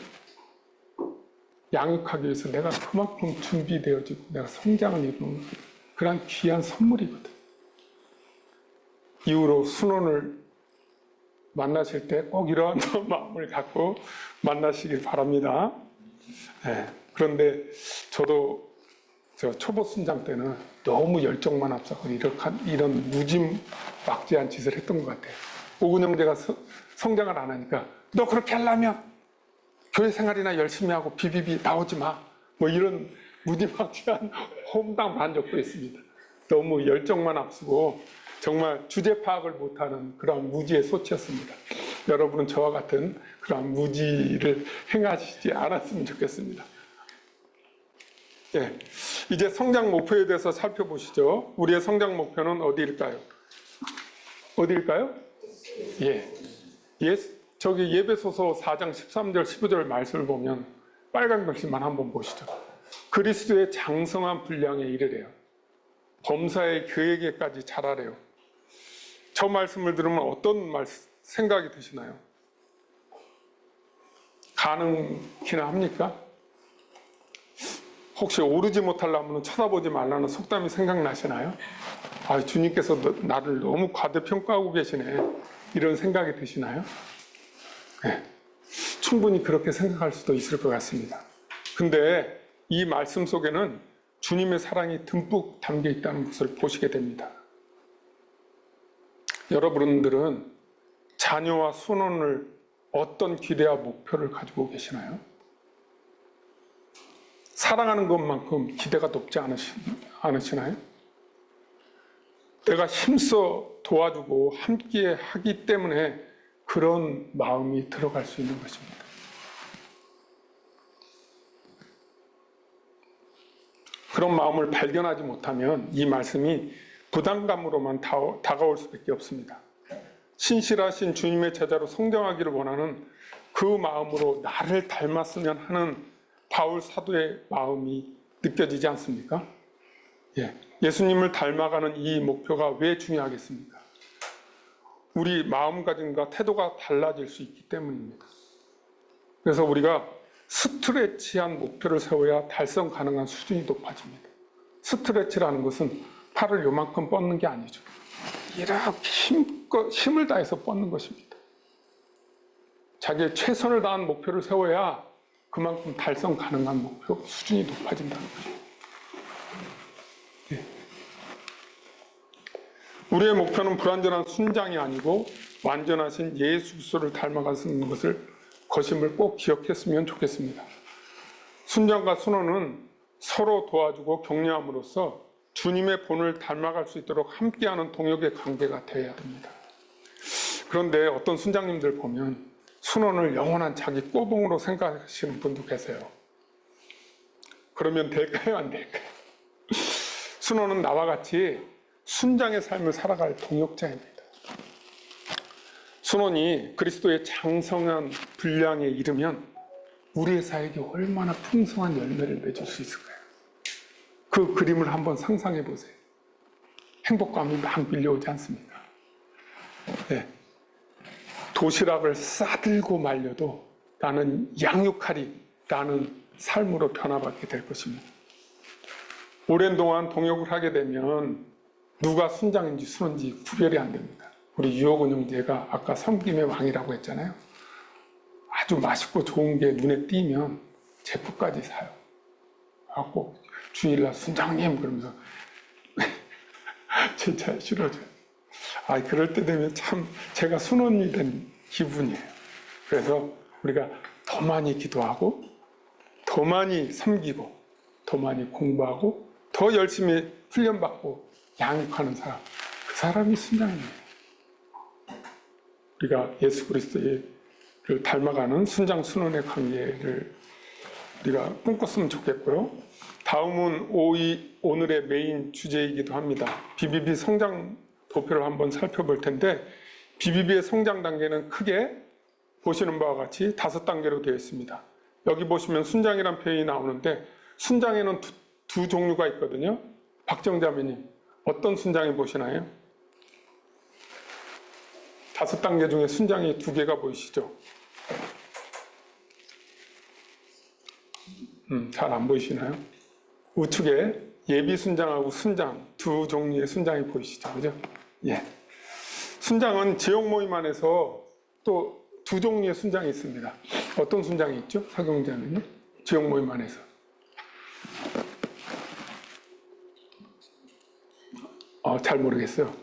양육하기 위해서 내가 그만큼 준비되어지고 내가 성장을 이루는 그런 귀한 선물이거든. 이후로 순원을 만나실 때 꼭 이러한 마음을 갖고 만나시길 바랍니다. 네. 그런데 저도 저 초보 순장 때는 너무 열정만 앞서고 이런 무지막지한 짓을 했던 것 같아요. 오근 형제가 성장을 안 하니까 너 그렇게 하려면 교회 생활이나 열심히 하고 비비비 나오지 마. 뭐 이런 무지막지한 험담 한 적도 있습니다. 너무 열정만 앞서고 정말 주제 파악을 못하는 그런 무지의 소치였습니다. 여러분은 저와 같은 그런 무지를 행하시지 않았으면 좋겠습니다. 예, 이제 성장 목표에 대해서 살펴보시죠. 우리의 성장 목표는 어디일까요? 어디일까요? 저기 예배소서 4장 13절 15절 말씀을 보면 빨간 글씨만 한번 보시죠. 그리스도의 장성한 분량에 이르래요. 범사의 교회에게까지 자라래요. 저 말씀을 들으면 어떤 생각이 드시나요? 가능키나 합니까? 혹시 오르지 못하려면 쳐다보지 말라는 속담이 생각나시나요? 아, 주님께서 나를 너무 과대평가하고 계시네. 이런 생각이 드시나요? 네, 충분히 그렇게 생각할 수도 있을 것 같습니다. 근데 이 말씀 속에는 주님의 사랑이 듬뿍 담겨 있다는 것을 보시게 됩니다. 여러분들은 자녀와 순원을 어떤 기대와 목표를 가지고 계시나요? 사랑하는 것만큼 기대가 높지 않으시나요? 내가 힘써 도와주고 함께 하기 때문에 그런 마음이 들어갈 수 있는 것입니다. 그런 마음을 발견하지 못하면 이 말씀이 부담감으로만 다가올 수밖에 없습니다. 신실하신 주님의 제자로 성장하기를 원하는 그 마음으로 나를 닮았으면 하는 바울 사도의 마음이 느껴지지 않습니까? 예수님을 닮아가는 이 목표가 왜 중요하겠습니까? 우리 마음가짐과 태도가 달라질 수 있기 때문입니다. 그래서 우리가 스트레치한 목표를 세워야 달성 가능한 수준이 높아집니다. 스트레치라는 것은 팔을 요만큼 뻗는 게 아니죠. 이렇게 힘을 다해서 뻗는 것입니다. 자기의 최선을 다한 목표를 세워야 그만큼 달성 가능한 목표 수준이 높아진다는 거죠. 우리의 목표는 불완전한 순장이 아니고 완전하신 예수 그리스도를 닮아가는 것임을 꼭 기억했으면 좋겠습니다. 순장과 순원은 서로 도와주고 격려함으로써 주님의 본을 닮아갈 수 있도록 함께하는 동역의 관계가 되어야 됩니다. 그런데 어떤 순장님들 보면 순원을 영원한 자기 꼬봉으로 생각하시는 분도 계세요. 그러면 될까요? 안 될까요? 순원은 나와 같이 순장의 삶을 살아갈 동역자입니다. 순원이 그리스도의 장성한 분량에 이르면 우리의 사역이 얼마나 풍성한 열매를 맺을 수 있을까요? 그 그림을 한번 상상해 보세요. 행복감이 막 밀려오지 않습니까? 도시락을 싸들고 말려도 나는 양육하리 라는 삶으로 변화받게 될 것입니다. 오랜 동안 동역을 하게 되면 누가 순장인지 순원인지 구별이 안 됩니다. 우리 유호근 형제가 아까 섬김의 왕이라고 했잖아요. 아주 맛있고 좋은 게 눈에 띄면 제프까지 사요. 꼭 주일날 순장님 그러면서 제 차 싫어져요. 그럴 때 되면 참 제가 순원이 된 기분이에요. 그래서 우리가 더 많이 기도하고 더 많이 섬기고 더 많이 공부하고 더 열심히 훈련받고 양육하는 사람, 그 사람이 순장입니다. 우리가 예수 그리스도를 닮아가는 순장 순원의 관계를 우리가 꿈꿨으면 좋겠고요. 다음은 오늘의 메인 주제이기도 합니다. BBB 성장 도표를 한번 살펴볼 텐데 BBB의 성장 단계는 크게 보시는 바와 같이 5단계로 되어 있습니다. 여기 보시면 순장이라는 표현이 나오는데 순장에는 두 종류가 있거든요. 박정자매님, 어떤 순장이 보시나요? 5단계 중에 순장이 2개가 보이시죠? 잘 안 보이시나요? 우측에 예비 순장하고 순장, 두 종류의 순장이 보이시죠? 그죠? 순장은 지역 모임 안에서 또 2 종류의 순장이 있습니다. 어떤 순장이 있죠? 사경자는요? 지역 모임 안에서. 잘 모르겠어요.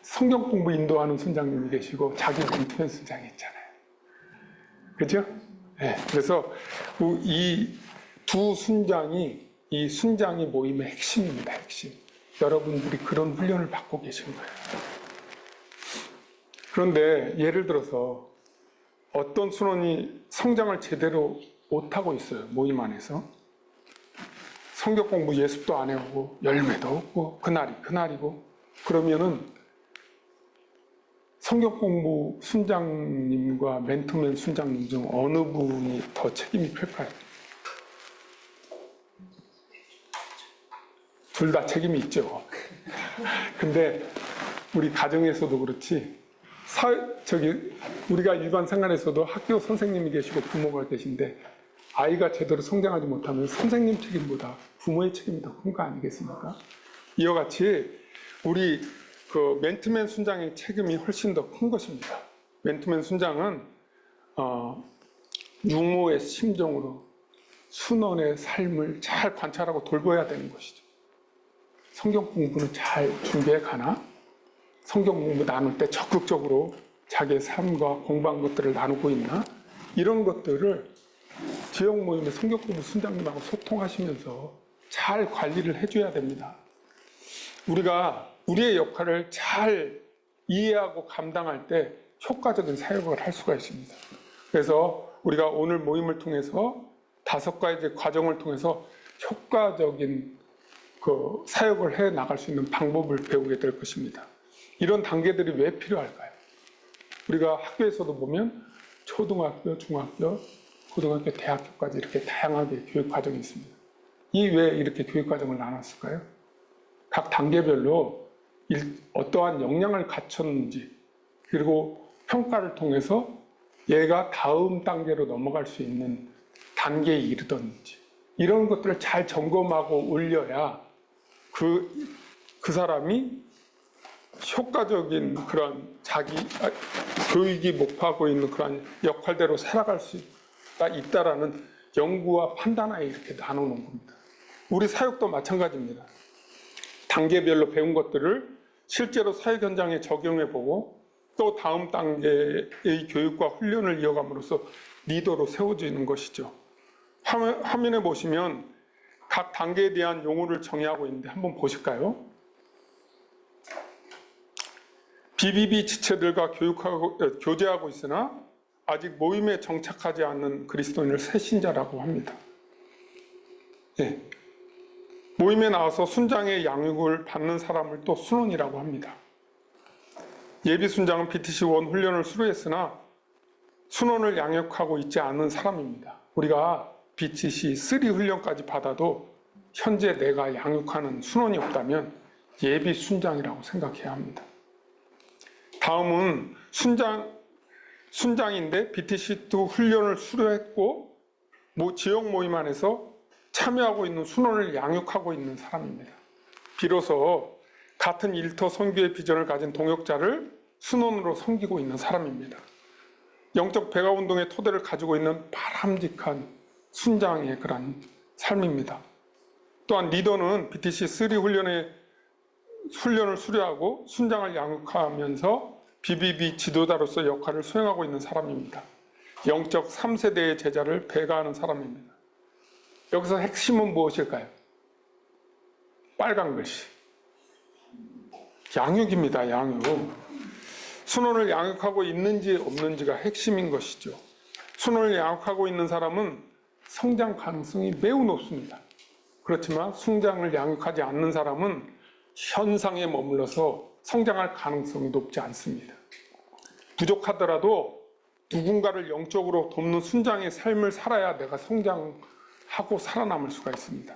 성경 공부 인도하는 순장님이 계시고 자기 멘토맨 순장이 있잖아요. 그죠? 네, 그래서 이 두 순장이 이 순장이 모임의 핵심입니다. 핵심. 여러분들이 그런 훈련을 받고 계신 거예요. 그런데 예를 들어서 어떤 순원이 성장을 제대로 못하고 있어요. 모임 안에서. 성경 공부 예습도 안 해오고 열매도 없고 그날이고 그러면은 성경 공부 순장님과 멘토맨 순장님 중 어느 분이 더 책임이 클까요? 둘 다 책임이 있죠. 근데 우리 가정에서도 그렇지 우리가 일반 생활에서도 학교 선생님이 계시고 부모가 계신데 아이가 제대로 성장하지 못하면 선생님 책임보다 부모의 책임이 더 큰 거 아니겠습니까? 이와 같이 우리 그 멘토맨 순장의 책임이 훨씬 더 큰 것입니다. 멘토맨 순장은 유모의 심정으로 순원의 삶을 잘 관찰하고 돌봐야 되는 것이죠. 성경 공부는 잘 준비해 가나? 성경 공부 나눌 때 적극적으로 자기의 삶과 공부한 것들을 나누고 있나? 이런 것들을 지역 모임의 성경 공부 순장님하고 소통하시면서 잘 관리를 해줘야 됩니다. 우리가 우리의 역할을 잘 이해하고 감당할 때 효과적인 사역을 할 수가 있습니다. 그래서 우리가 오늘 모임을 통해서 5가지 과정을 통해서 효과적인 그 사역을 해 나갈 수 있는 방법을 배우게 될 것입니다. 이런 단계들이 왜 필요할까요? 우리가 학교에서도 보면 초등학교, 중학교, 고등학교, 대학교까지 이렇게 다양하게 교육 과정이 있습니다. 왜 이렇게 교육 과정을 나눴을까요? 각 단계별로 어떠한 역량을 갖췄는지 그리고 평가를 통해서 얘가 다음 단계로 넘어갈 수 있는 단계에 이르던지 이런 것들을 잘 점검하고 올려야 그 사람이 효과적인 그런 자기 교육이 목표하고 있는 그런 역할대로 살아갈 수가 있다라는 연구와 판단하에 이렇게 나누는 겁니다. 우리 사역도 마찬가지입니다. 단계별로 배운 것들을 실제로 사역 현장에 적용해보고 또 다음 단계의 교육과 훈련을 이어감으로써 리더로 세워지는 것이죠. 화면에 보시면 각 단계에 대한 용어를 정의하고 있는데 한번 보실까요? BBB 지체들과 교제하고 있으나 아직 모임에 정착하지 않는 그리스도인을 새신자라고 합니다. 네. 모임에 나와서 순장의 양육을 받는 사람을 또 순원이라고 합니다. 예비 순장은 BTC1 훈련을 수료했으나 순원을 양육하고 있지 않은 사람입니다. 우리가 BTC3 훈련까지 받아도 현재 내가 양육하는 순원이 없다면 예비 순장이라고 생각해야 합니다. 다음은 순장인데 BTC2 훈련을 수료했고 지역 모임 안에서 참여하고 있는 순원을 양육하고 있는 사람입니다. 비로소 같은 일터 선교의 비전을 가진 동역자를 순원으로 섬기고 있는 사람입니다. 영적 배가 운동의 토대를 가지고 있는 바람직한 순장의 그런 삶입니다. 또한 리더는 BTC3 훈련을 수료하고 순장을 양육하면서 BBB 지도자로서 역할을 수행하고 있는 사람입니다. 영적 3세대의 제자를 배가하는 사람입니다. 여기서 핵심은 무엇일까요? 빨간 글씨. 양육입니다. 양육. 순원을 양육하고 있는지 없는지가 핵심인 것이죠. 순원을 양육하고 있는 사람은 성장 가능성이 매우 높습니다. 그렇지만 순장을 양육하지 않는 사람은 현상에 머물러서 성장할 가능성이 높지 않습니다. 부족하더라도 누군가를 영적으로 돕는 순장의 삶을 살아야 내가 성장하고 살아남을 수가 있습니다.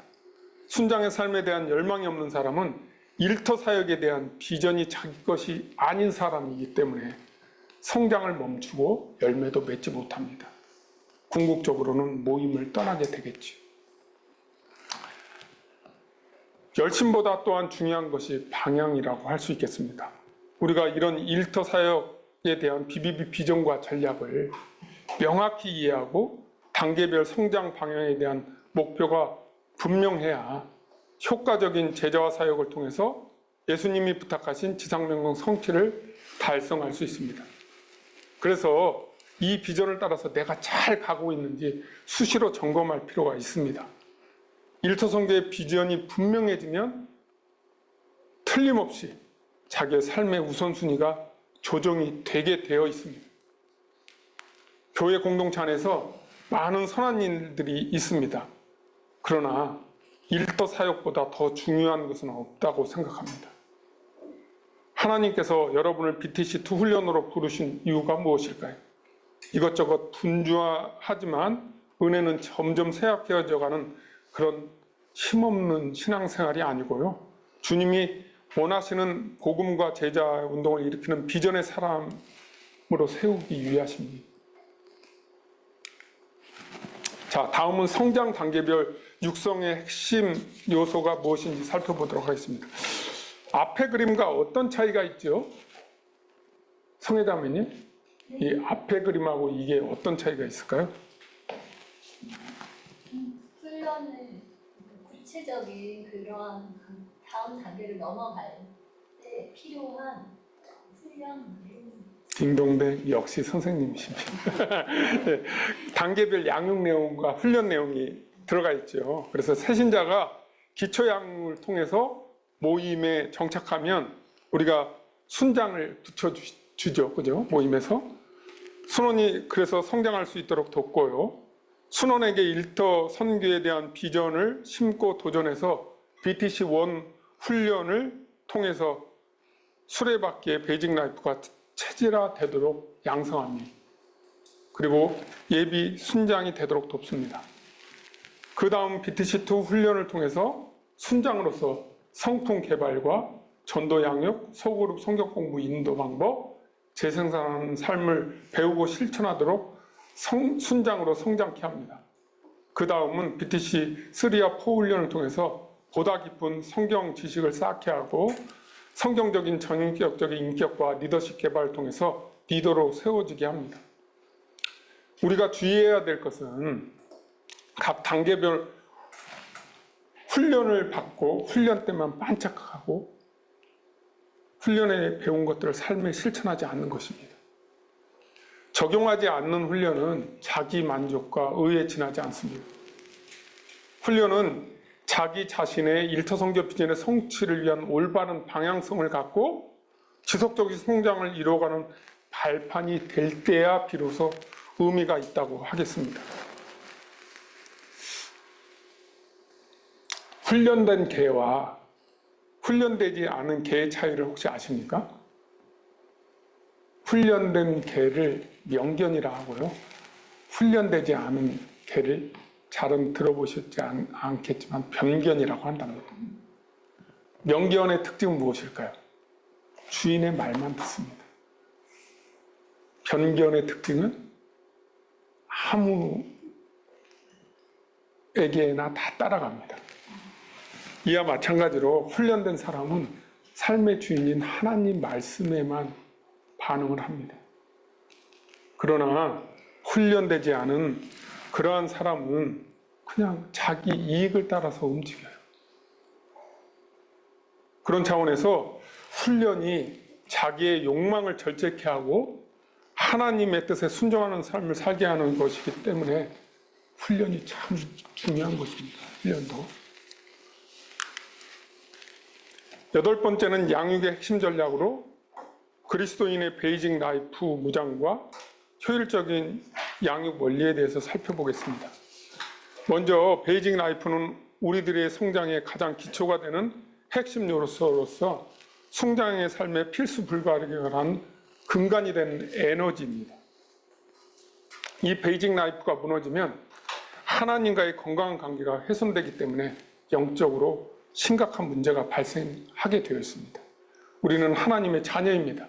순장의 삶에 대한 열망이 없는 사람은 일터 사역에 대한 비전이 자기 것이 아닌 사람이기 때문에 성장을 멈추고 열매도 맺지 못합니다. 궁극적으로는 모임을 떠나게 되겠죠. 열심보다 또한 중요한 것이 방향이라고 할 수 있겠습니다. 우리가 이런 일터 사역에 대한 BBB 비전과 전략을 명확히 이해하고 단계별 성장 방향에 대한 목표가 분명해야 효과적인 제자와 사역을 통해서 예수님이 부탁하신 지상명령 성취를 달성할 수 있습니다. 그래서 이 비전을 따라서 내가 잘 가고 있는지 수시로 점검할 필요가 있습니다. 일터선교의 비전이 분명해지면 틀림없이 자기의 삶의 우선순위가 조정이 되게 되어 있습니다. 교회 공동체 안에서 많은 선한 일들이 있습니다. 그러나 일터 사역보다 더 중요한 것은 없다고 생각합니다. 하나님께서 여러분을 BTC2 훈련으로 부르신 이유가 무엇일까요? 이것저것 분주하지만 은혜는 점점 쇠약해져가는 그런 힘없는 신앙생활이 아니고요. 주님이 원하시는 복음과 제자 운동을 일으키는 비전의 사람으로 세우기 위하십니다. 자, 다음은 성장 단계별 육성의 핵심 요소가 무엇인지 살펴보도록 하겠습니다. 앞의 그림과 어떤 차이가 있죠? 성혜자매님, 이 앞의 그림하고 이게 어떤 차이가 있을까요? 훈련을 구체적인 그러한 다음 단계를 넘어갈 때 필요한 훈련 내용. 딩동댕, 역시 선생님이십니다. 네, 단계별 양육 내용과 훈련 내용이 들어가 있죠. 그래서 새신자가 기초 양육을 통해서 모임에 정착하면 우리가 순장을 붙여주죠. 그죠? 모임에서. 순원이 그래서 성장할 수 있도록 돕고요. 순원에게 일터 선교에 대한 비전을 심고 도전해서 BTC1 훈련을 통해서 수레바퀴의 베이직 라이프가 체질화되도록 양성합니다. 그리고 예비 순장이 되도록 돕습니다. 그 다음 BTC2 훈련을 통해서 순장으로서 성품 개발과 전도 양육, 소그룹 성경 공부 인도 방법, 재생산하는 삶을 배우고 실천하도록 순장으로 성장케 합니다. 그 다음은 BTC3와 4 훈련을 통해서 보다 깊은 성경 지식을 쌓게 하고 성경적인 전인격적인 인격과 리더십 개발을 통해서 리더로 세워지게 합니다. 우리가 주의해야 될 것은 각 단계별 훈련을 받고 훈련 때만 반짝하고 훈련에 배운 것들을 삶에 실천하지 않는 것입니다. 적용하지 않는 훈련은 자기 만족과 의에 지나지 않습니다. 훈련은 자기 자신의 일터선교 비전의 성취를 위한 올바른 방향성을 갖고 지속적인 성장을 이루어가는 발판이 될 때야 비로소 의미가 있다고 하겠습니다. 훈련된 개와 훈련되지 않은 개의 차이를 혹시 아십니까? 훈련된 개를 명견이라 하고요. 훈련되지 않은 개를 잘은 들어보셨지 않겠지만 변견이라고 한답니다. 명견의 특징은 무엇일까요? 주인의 말만 듣습니다. 변견의 특징은 아무에게나 다 따라갑니다. 이와 마찬가지로 훈련된 사람은 삶의 주인인 하나님 말씀에만 반응을 합니다. 그러나 훈련되지 않은 그러한 사람은 그냥 자기 이익을 따라서 움직여요. 그런 차원에서 훈련이 자기의 욕망을 절제케 하고 하나님의 뜻에 순종하는 삶을 살게 하는 것이기 때문에 훈련이 참 중요한 것입니다. 훈련도. 8번째는 양육의 핵심 전략으로 그리스도인의 베이직 라이프 무장과 효율적인 양육 원리에 대해서 살펴보겠습니다. 먼저 베이직 라이프는 우리들의 성장의 가장 기초가 되는 핵심 요소로서 성장의 삶에 필수 불가결한 근간이 되는 에너지입니다. 이 베이직 라이프가 무너지면 하나님과의 건강한 관계가 훼손되기 때문에 영적으로 심각한 문제가 발생하게 되어 있습니다. 우리는 하나님의 자녀입니다.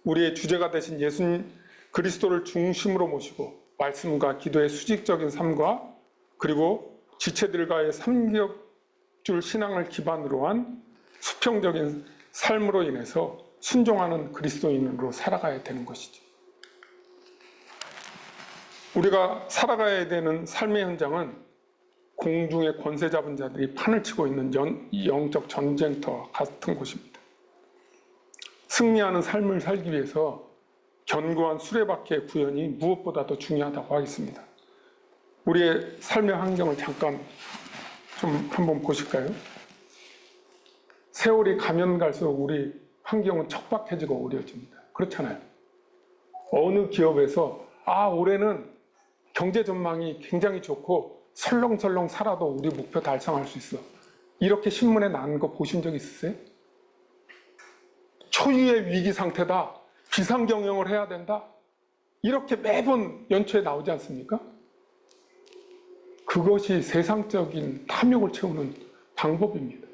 우리의 주제가 되신 예수 그리스도를 중심으로 모시고 말씀과 기도의 수직적인 삶과 그리고 지체들과의 삼겹줄 신앙을 기반으로 한 수평적인 삶으로 인해서 순종하는 그리스도인으로 살아가야 되는 것이죠. 우리가 살아가야 되는 삶의 현장은 공중의 권세 잡은 자들이 판을 치고 있는 영적 전쟁터 같은 곳입니다. 승리하는 삶을 살기 위해서 견고한 수레바퀴의 구현이 무엇보다도 중요하다고 하겠습니다. 우리의 삶의 환경을 잠깐 좀 한번 보실까요? 세월이 가면 갈수록 우리 환경은 척박해지고 어려워집니다. 그렇잖아요. 어느 기업에서 올해는 경제 전망이 굉장히 좋고 설렁설렁 살아도 우리 목표 달성할 수 있어. 이렇게 신문에 나는 거 보신 적 있으세요? 초유의 위기 상태다. 비상경영을 해야 된다. 이렇게 매번 연초에 나오지 않습니까? 그것이 세상적인 탐욕을 채우는 방법입니다.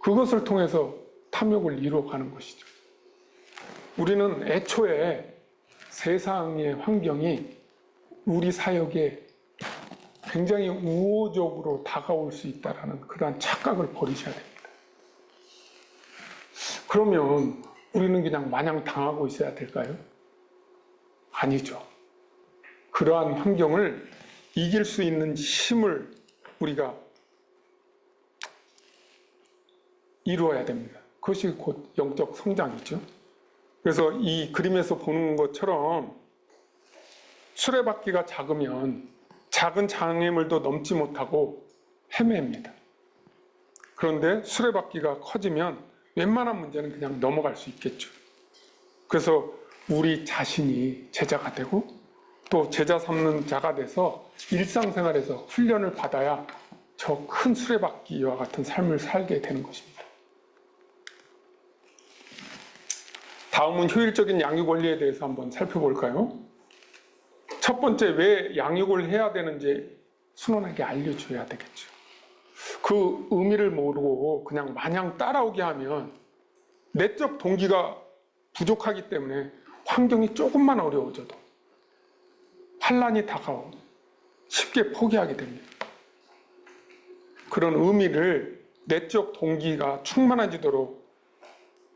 그것을 통해서 탐욕을 이루어가는 것이죠. 우리는 애초에 세상의 환경이 우리 사역에 굉장히 우호적으로 다가올 수 있다는 그러한 착각을 버리셔야 됩니다. 그러면 우리는 그냥 마냥 당하고 있어야 될까요? 아니죠. 그러한 환경을 이길 수 있는 힘을 우리가 이루어야 됩니다. 그것이 곧 영적 성장이죠. 그래서 이 그림에서 보는 것처럼 수레바퀴가 작으면 작은 장애물도 넘지 못하고 헤매입니다. 그런데 수레바퀴가 커지면 웬만한 문제는 그냥 넘어갈 수 있겠죠. 그래서 우리 자신이 제자가 되고 또 제자 삼는 자가 돼서 일상생활에서 훈련을 받아야 저 큰 수레바퀴와 같은 삶을 살게 되는 것입니다. 다음은 효율적인 양육 원리에 대해서 한번 살펴볼까요? 첫 번째, 왜 양육을 해야 되는지 순원에게 알려줘야 되겠죠. 그 의미를 모르고 그냥 마냥 따라오게 하면 내적 동기가 부족하기 때문에 환경이 조금만 어려워져도 환란이 다가오고 쉽게 포기하게 됩니다. 그런 의미를 내적 동기가 충만해지도록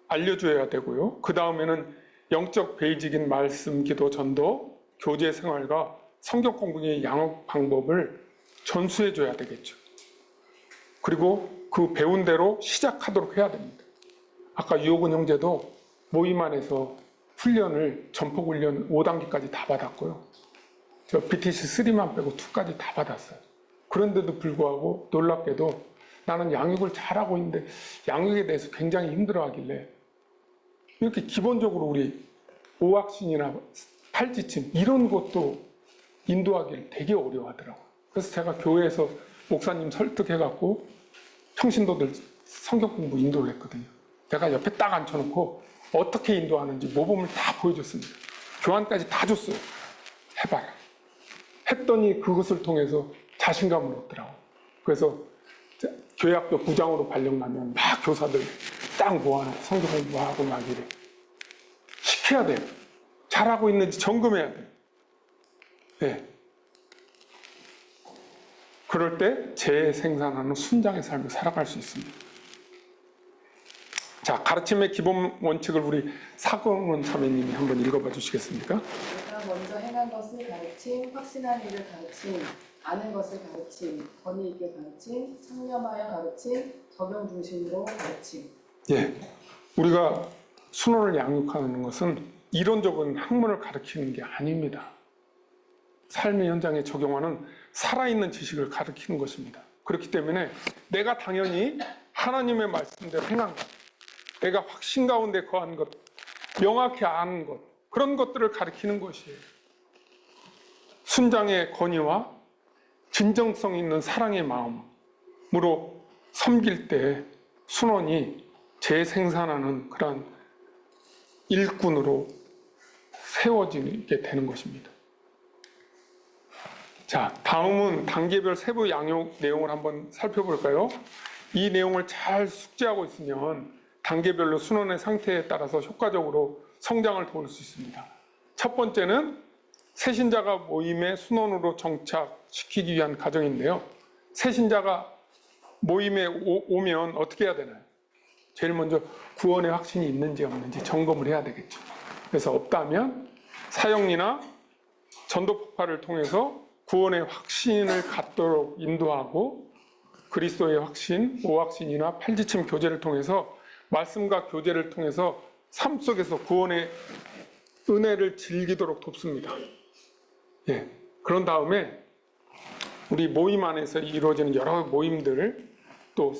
알려줘야 되고요. 그 다음에는 영적 베이직인 말씀, 기도, 전도, 교제 생활과 성경 공부의 양육 방법을 전수해줘야 되겠죠. 그리고 그 배운 대로 시작하도록 해야 됩니다. 아까 유호근 형제도 모임 안에서 훈련을 전폭훈련 5단계까지 다 받았고요. 저 BTC 3만 빼고 2까지 다 받았어요. 그런데도 불구하고 놀랍게도 나는 양육을 잘하고 있는데 양육에 대해서 굉장히 힘들어하길래 이렇게 기본적으로 우리 오악신이나 팔지침 이런 것도 인도하기를 되게 어려워하더라고요. 그래서 제가 교회에서 목사님 설득해갖고 평신도들 성경 공부 인도를 했거든요. 내가 옆에 딱 앉혀놓고 어떻게 인도하는지 모범을 다 보여줬습니다. 교환까지 다 줬어요. 해봐라. 했더니 그것을 통해서 자신감을 얻더라고요. 그래서 교회학교 부장으로 발령나면 막 교사들 딱 모아놓고 성경 공부하고 막 이래. 시켜야 돼요. 잘하고 있는지 점검해야 돼요. 네. 그럴 때 재생산하는 순장의 삶을 살아갈 수 있습니다. 자, 가르침의 기본 원칙을 우리 사금은 자매님이 한번 읽어봐 주시겠습니까? 내가 먼저 행한 것을 가르침, 확신한 일을 가르침, 아는 것을 가르침, 권위 있게 가르침, 상념하여 가르침, 적용 중심으로 가르침. 예, 우리가 순원을 양육하는 것은 이론적인 학문을 가르치는 게 아닙니다. 삶의 현장에 적용하는 살아있는 지식을 가르치는 것입니다. 그렇기 때문에 내가 당연히 하나님의 말씀대로 행한 것, 내가 확신 가운데 거한 것, 명확히 아는 것, 그런 것들을 가르치는 것이에요. 순장의 권위와 진정성 있는 사랑의 마음으로 섬길 때 순원이 재생산하는 그런 일꾼으로 세워지게 되는 것입니다. 자, 다음은 단계별 세부 양육 내용을 한번 살펴볼까요? 이 내용을 잘 숙지하고 있으면 단계별로 순원의 상태에 따라서 효과적으로 성장을 도울 수 있습니다. 첫 번째는 새신자가 모임의 순원으로 정착시키기 위한 과정인데요. 새신자가 모임에 오면 어떻게 해야 되나요? 제일 먼저 구원의 확신이 있는지 없는지 점검을 해야 되겠죠. 그래서 없다면 사역리나 전도 폭발을 통해서 구원의 확신을 갖도록 인도하고 그리스도의 확신, 오확신이나 팔지침 교제를 통해서 말씀과 교제를 통해서 삶 속에서 구원의 은혜를 즐기도록 돕습니다. 예. 그런 다음에 우리 모임 안에서 이루어지는 여러 모임들, 또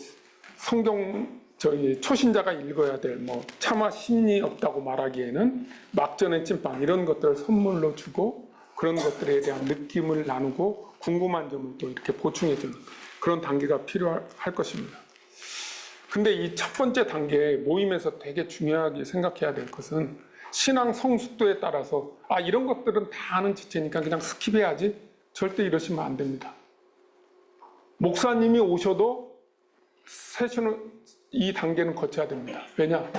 성경 저희 초신자가 읽어야 될 차마 심리 없다고 말하기에는 막전의 찐빵 이런 것들을 선물로 주고 그런 것들에 대한 느낌을 나누고 궁금한 점을 또 이렇게 보충해 주는 그런 단계가 필요할 것입니다. 근데 이 첫 번째 단계 모임에서 되게 중요하게 생각해야 될 것은 신앙 성숙도에 따라서 이런 것들은 다 아는 지체니까 그냥 스킵해야지, 절대 이러시면 안 됩니다. 목사님이 오셔도 세션은 이 단계는 거쳐야 됩니다. 왜냐?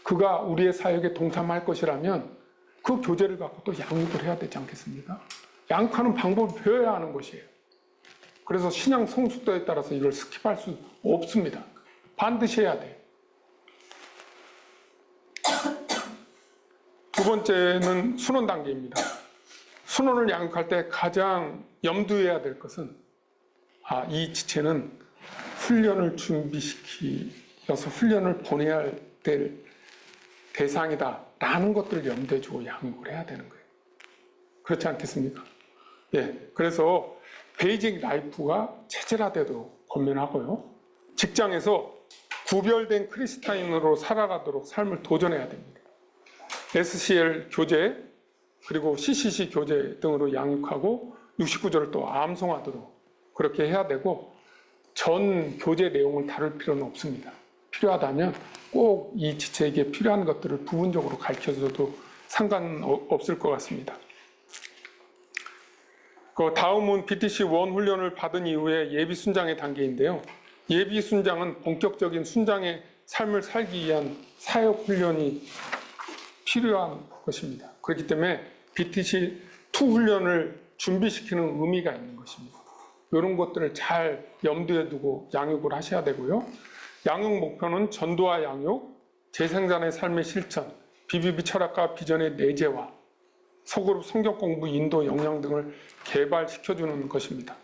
그가 우리의 사역에 동참할 것이라면 그 교제를 갖고 또 양육을 해야 되지 않겠습니까? 양육하는 방법을 배워야 하는 것이에요. 그래서 신앙 성숙도에 따라서 이걸 스킵할 수 없습니다. 반드시 해야 돼요. 두 번째는 순원 단계입니다. 순원을 양육할 때 가장 염두해야 될 것은 이 지체는 훈련을 준비시켜서 훈련을 보내야 될 대상이다 라는 것들을 염두에 두고 양육을 해야 되는 거예요. 그렇지 않겠습니까? 예, 그래서 베이직 라이프가 체질화되도록 권면하고요. 직장에서 구별된 크리스타인으로 살아가도록 삶을 도전해야 됩니다. SCL 교재 그리고 CCC 교재 등으로 양육하고 69조를 또 암송하도록 그렇게 해야 되고, 전 교재 내용을 다룰 필요는 없습니다. 필요하다면 꼭 이 지체에게 필요한 것들을 부분적으로 가르쳐줘도 상관없을 것 같습니다. 그 다음은 BTC 1 훈련을 받은 이후에 예비 순장의 단계인데요. 예비 순장은 본격적인 순장의 삶을 살기 위한 사역 훈련이 필요한 것입니다. 그렇기 때문에 BTC 2 훈련을 준비시키는 의미가 있는 것입니다. 이런 것들을 잘 염두에 두고 양육을 하셔야 되고요. 양육 목표는 전도와 양육, 재생산의 삶의 실천, BBB 철학과 비전의 내재화, 소그룹 성경 공부, 인도, 역량 등을 개발시켜주는 것입니다.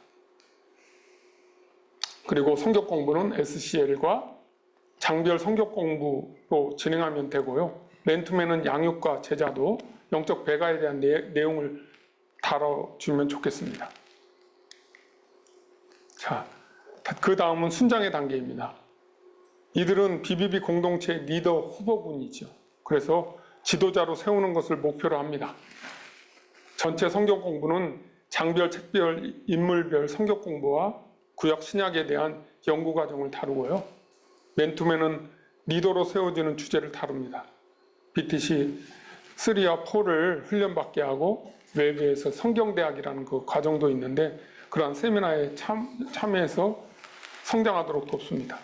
그리고 성경 공부는 SCL과 장별 성경 공부로 진행하면 되고요. 맨투맨은 양육과 제자도, 영적 배가에 대한 내용을 다뤄주면 좋겠습니다. 자, 그 다음은 순장의 단계입니다. 이들은 BBB 공동체의 리더 후보군이죠. 그래서 지도자로 세우는 것을 목표로 합니다. 전체 성경 공부는 장별, 책별, 인물별 성경 공부와 구약 신약에 대한 연구 과정을 다루고요. 맨투맨은 리더로 세워지는 주제를 다룹니다. BTC 3와 4를 훈련받게 하고 외부에서 성경대학이라는 그 과정도 있는데 그러한 세미나에 참여해서 성장하도록 돕습니다.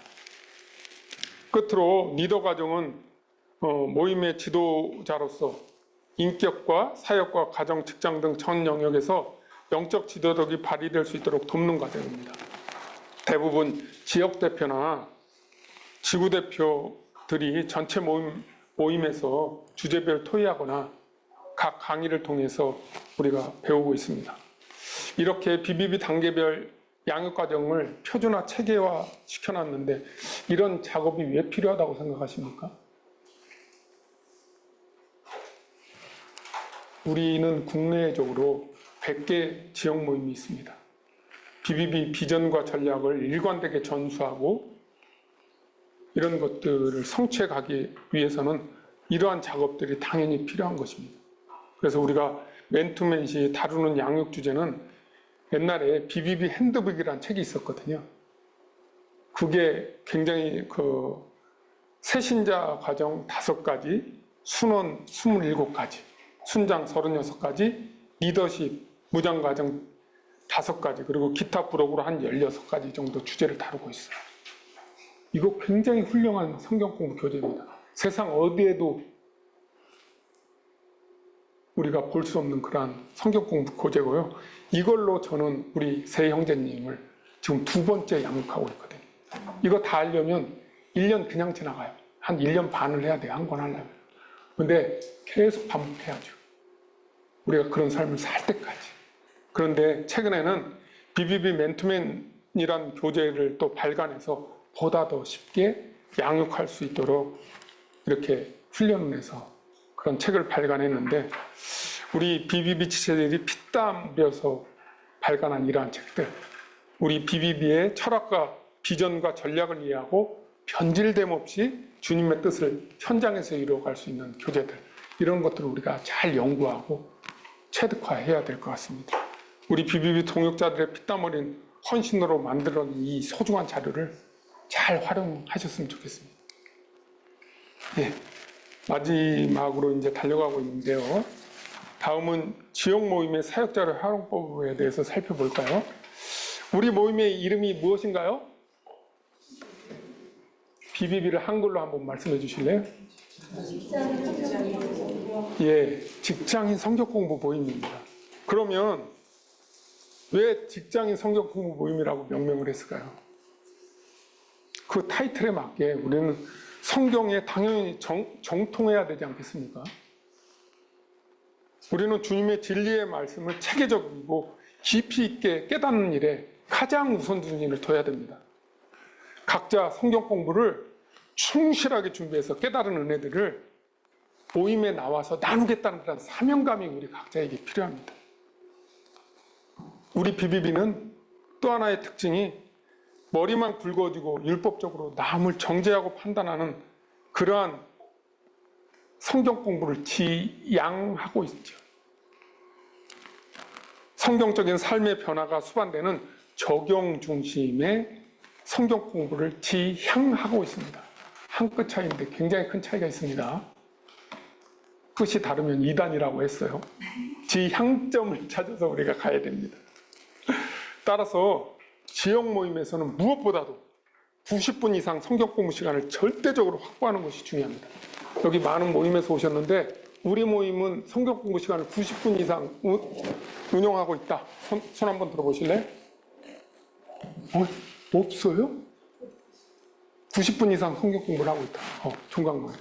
끝으로 리더 과정은 모임의 지도자로서 인격과 사역과 가정, 직장 등 전 영역에서 영적 지도력이 발휘될 수 있도록 돕는 과정입니다. 대부분 지역대표나 지구대표들이 전체 모임에서 주제별 토의하거나 각 강의를 통해서 우리가 배우고 있습니다. 이렇게 BBB 단계별 양육 과정을 표준화 체계화 시켜놨는데 이런 작업이 왜 필요하다고 생각하십니까? 우리는 국내적으로 100개 지역 모임이 있습니다. BBB 비전과 전략을 일관되게 전수하고 이런 것들을 성취해 가기 위해서는 이러한 작업들이 당연히 필요한 것입니다. 그래서 우리가 맨투맨시 다루는 양육 주제는 옛날에 BBB 핸드북이라는 책이 있었거든요. 그게 굉장히 새신자 과정 5가지, 순원 27가지, 순장 36가지, 리더십, 무장 과정 5가지, 그리고 기타 부록으로 한 16가지 정도 주제를 다루고 있어요. 이거 굉장히 훌륭한 성경 공부 교재입니다. 세상 어디에도 우리가 볼 수 없는 그러한 성경 공부 교재고요. 이걸로 저는 우리 세 형제님을 지금 2번째 양육하고 있거든요. 이거 다 하려면 1년 그냥 지나가요. 한 1년 반을 해야 돼요. 한 권 하려면. 근데 계속 반복해야죠. 우리가 그런 삶을 살 때까지. 그런데 최근에는 BBB 맨투맨이란 교재를 또 발간해서 보다 더 쉽게 양육할 수 있도록 이렇게 훈련을 해서 그런 책을 발간했는데, 우리 BBB 지체들이 피땀 흘려서 발간한 이러한 책들, 우리 BBB의 철학과 비전과 전략을 이해하고 변질됨 없이 주님의 뜻을 현장에서 이루어갈 수 있는 교재들, 이런 것들을 우리가 잘 연구하고 체득화해야 될 것 같습니다. 우리 BBB 동역자들의 피땀 흘린 헌신으로 만들어낸 이 소중한 자료를 잘 활용하셨으면 좋겠습니다. 예, 마지막으로 이제 달려가고 있는데요. 다음은 지역 모임의 사역자료 활용법에 대해서 살펴볼까요? 우리 모임의 이름이 무엇인가요? BBB를 한글로 한번 말씀해 주실래요? 예, 직장인 성격 공부 모임입니다. 그러면 왜 직장인 성격 공부 모임이라고 명명을 했을까요? 그 타이틀에 맞게 우리는 성경에 당연히 정통해야 되지 않겠습니까? 우리는 주님의 진리의 말씀을 체계적이고 깊이 있게 깨닫는 일에 가장 우선순위를 둬야 됩니다. 각자 성경 공부를 충실하게 준비해서 깨달은 은혜들을 모임에 나와서 나누겠다는 그런 사명감이 우리 각자에게 필요합니다. 우리 BBB는 또 하나의 특징이 머리만 굵어지고 율법적으로 남을 정죄하고 판단하는 그러한 성경 공부를 지향하고 있죠. 성경적인 삶의 변화가 수반되는 적용 중심의 성경 공부를 지향하고 있습니다. 한 끗 차이인데 굉장히 큰 차이가 있습니다. 끝이 다르면 2단이라고 했어요. 지향점을 찾아서 우리가 가야 됩니다. 따라서 지역 모임에서는 무엇보다도 90분 이상 성경 공부 시간을 절대적으로 확보하는 것이 중요합니다. 여기 많은 모임에서 오셨는데 우리 모임은 성경 공부 시간을 90분 이상 운영하고 있다. 손 한번 들어보실래요? 없어요? 90분 이상 성경 공부를 하고 있다. 종강모임.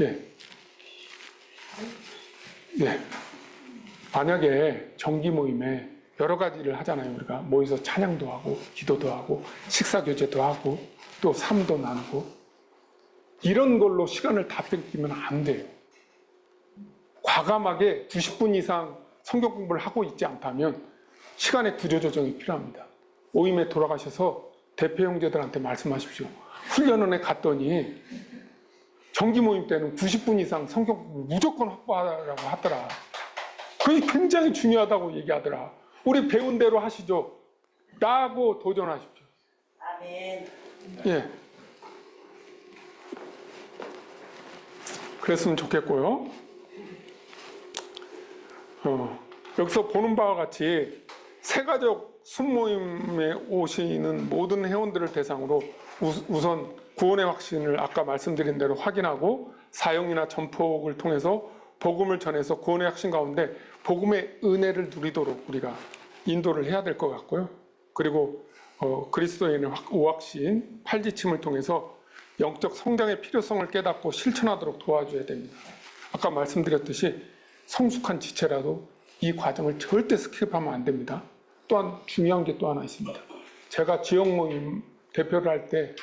예. 예. 만약에 정기 모임에 여러 가지를 하잖아요. 우리가 모여서 찬양도 하고 기도도 하고 식사교제도 하고 또 삶도 나누고 이런 걸로 시간을 다 뺏기면 안 돼요. 과감하게 90분 이상 성경 공부를 하고 있지 않다면 시간의 구조조정이 필요합니다. 모임에 돌아가셔서 대표 형제들한테 말씀하십시오. 훈련원에 갔더니 정기 모임 때는 90분 이상 성경 공부를 무조건 확보하라고 하더라. 그게 굉장히 중요하다고 얘기하더라. 우리 배운 대로 하시죠. 라고 도전하십시오. 아멘. 예. 그랬으면 좋겠고요. 여기서 보는 바와 같이 새가족 순모임에 오시는 모든 회원들을 대상으로 우선 구원의 확신을 아까 말씀드린 대로 확인하고 사용이나 전폭을 통해서 복음을 전해서 구원의 확신 가운데 복음의 은혜를 누리도록 우리가 인도를 해야 될 것 같고요. 그리고 그리스도인의 오확신, 팔지침을 통해서 영적 성장의 필요성을 깨닫고 실천하도록 도와줘야 됩니다. 아까 말씀드렸듯이 성숙한 지체라도 이 과정을 절대 스킵하면 안 됩니다. 또한 중요한 게 또 하나 있습니다. 제가 지역 모임 대표를 할 때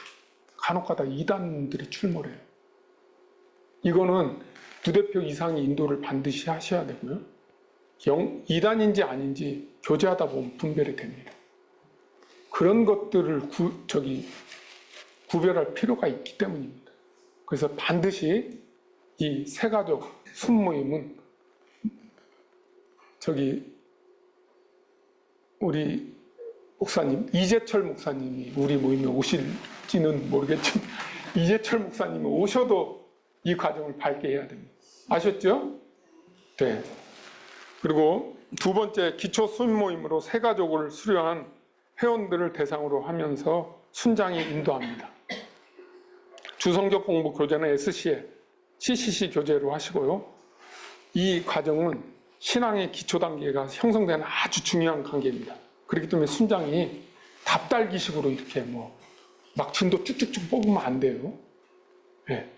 간혹가다 이단들이 출몰해요. 이거는 두 대표 이상의 인도를 반드시 하셔야 되고요. 2단인지 아닌지 교제하다 보면 분별이 됩니다. 그런 것들을 구별할 필요가 있기 때문입니다. 그래서 반드시 이 새가족 순모임은 우리 목사님, 이재철 목사님이 우리 모임에 오실지는 모르겠지만 이재철 목사님이 오셔도 이 과정을 밝게 해야 됩니다. 아셨죠? 네. 그리고 두 번째, 기초 순모임으로 새가족을 수료한 회원들을 대상으로 하면서 순장이 인도합니다. 주성적 공부 교재는 SC에 CCC 교재로 하시고요. 이 과정은 신앙의 기초 단계가 형성되는 아주 중요한 관계입니다. 그렇기 때문에 순장이 답달기식으로 이렇게 막 진도 쭉쭉쭉 뽑으면 안 돼요. 네.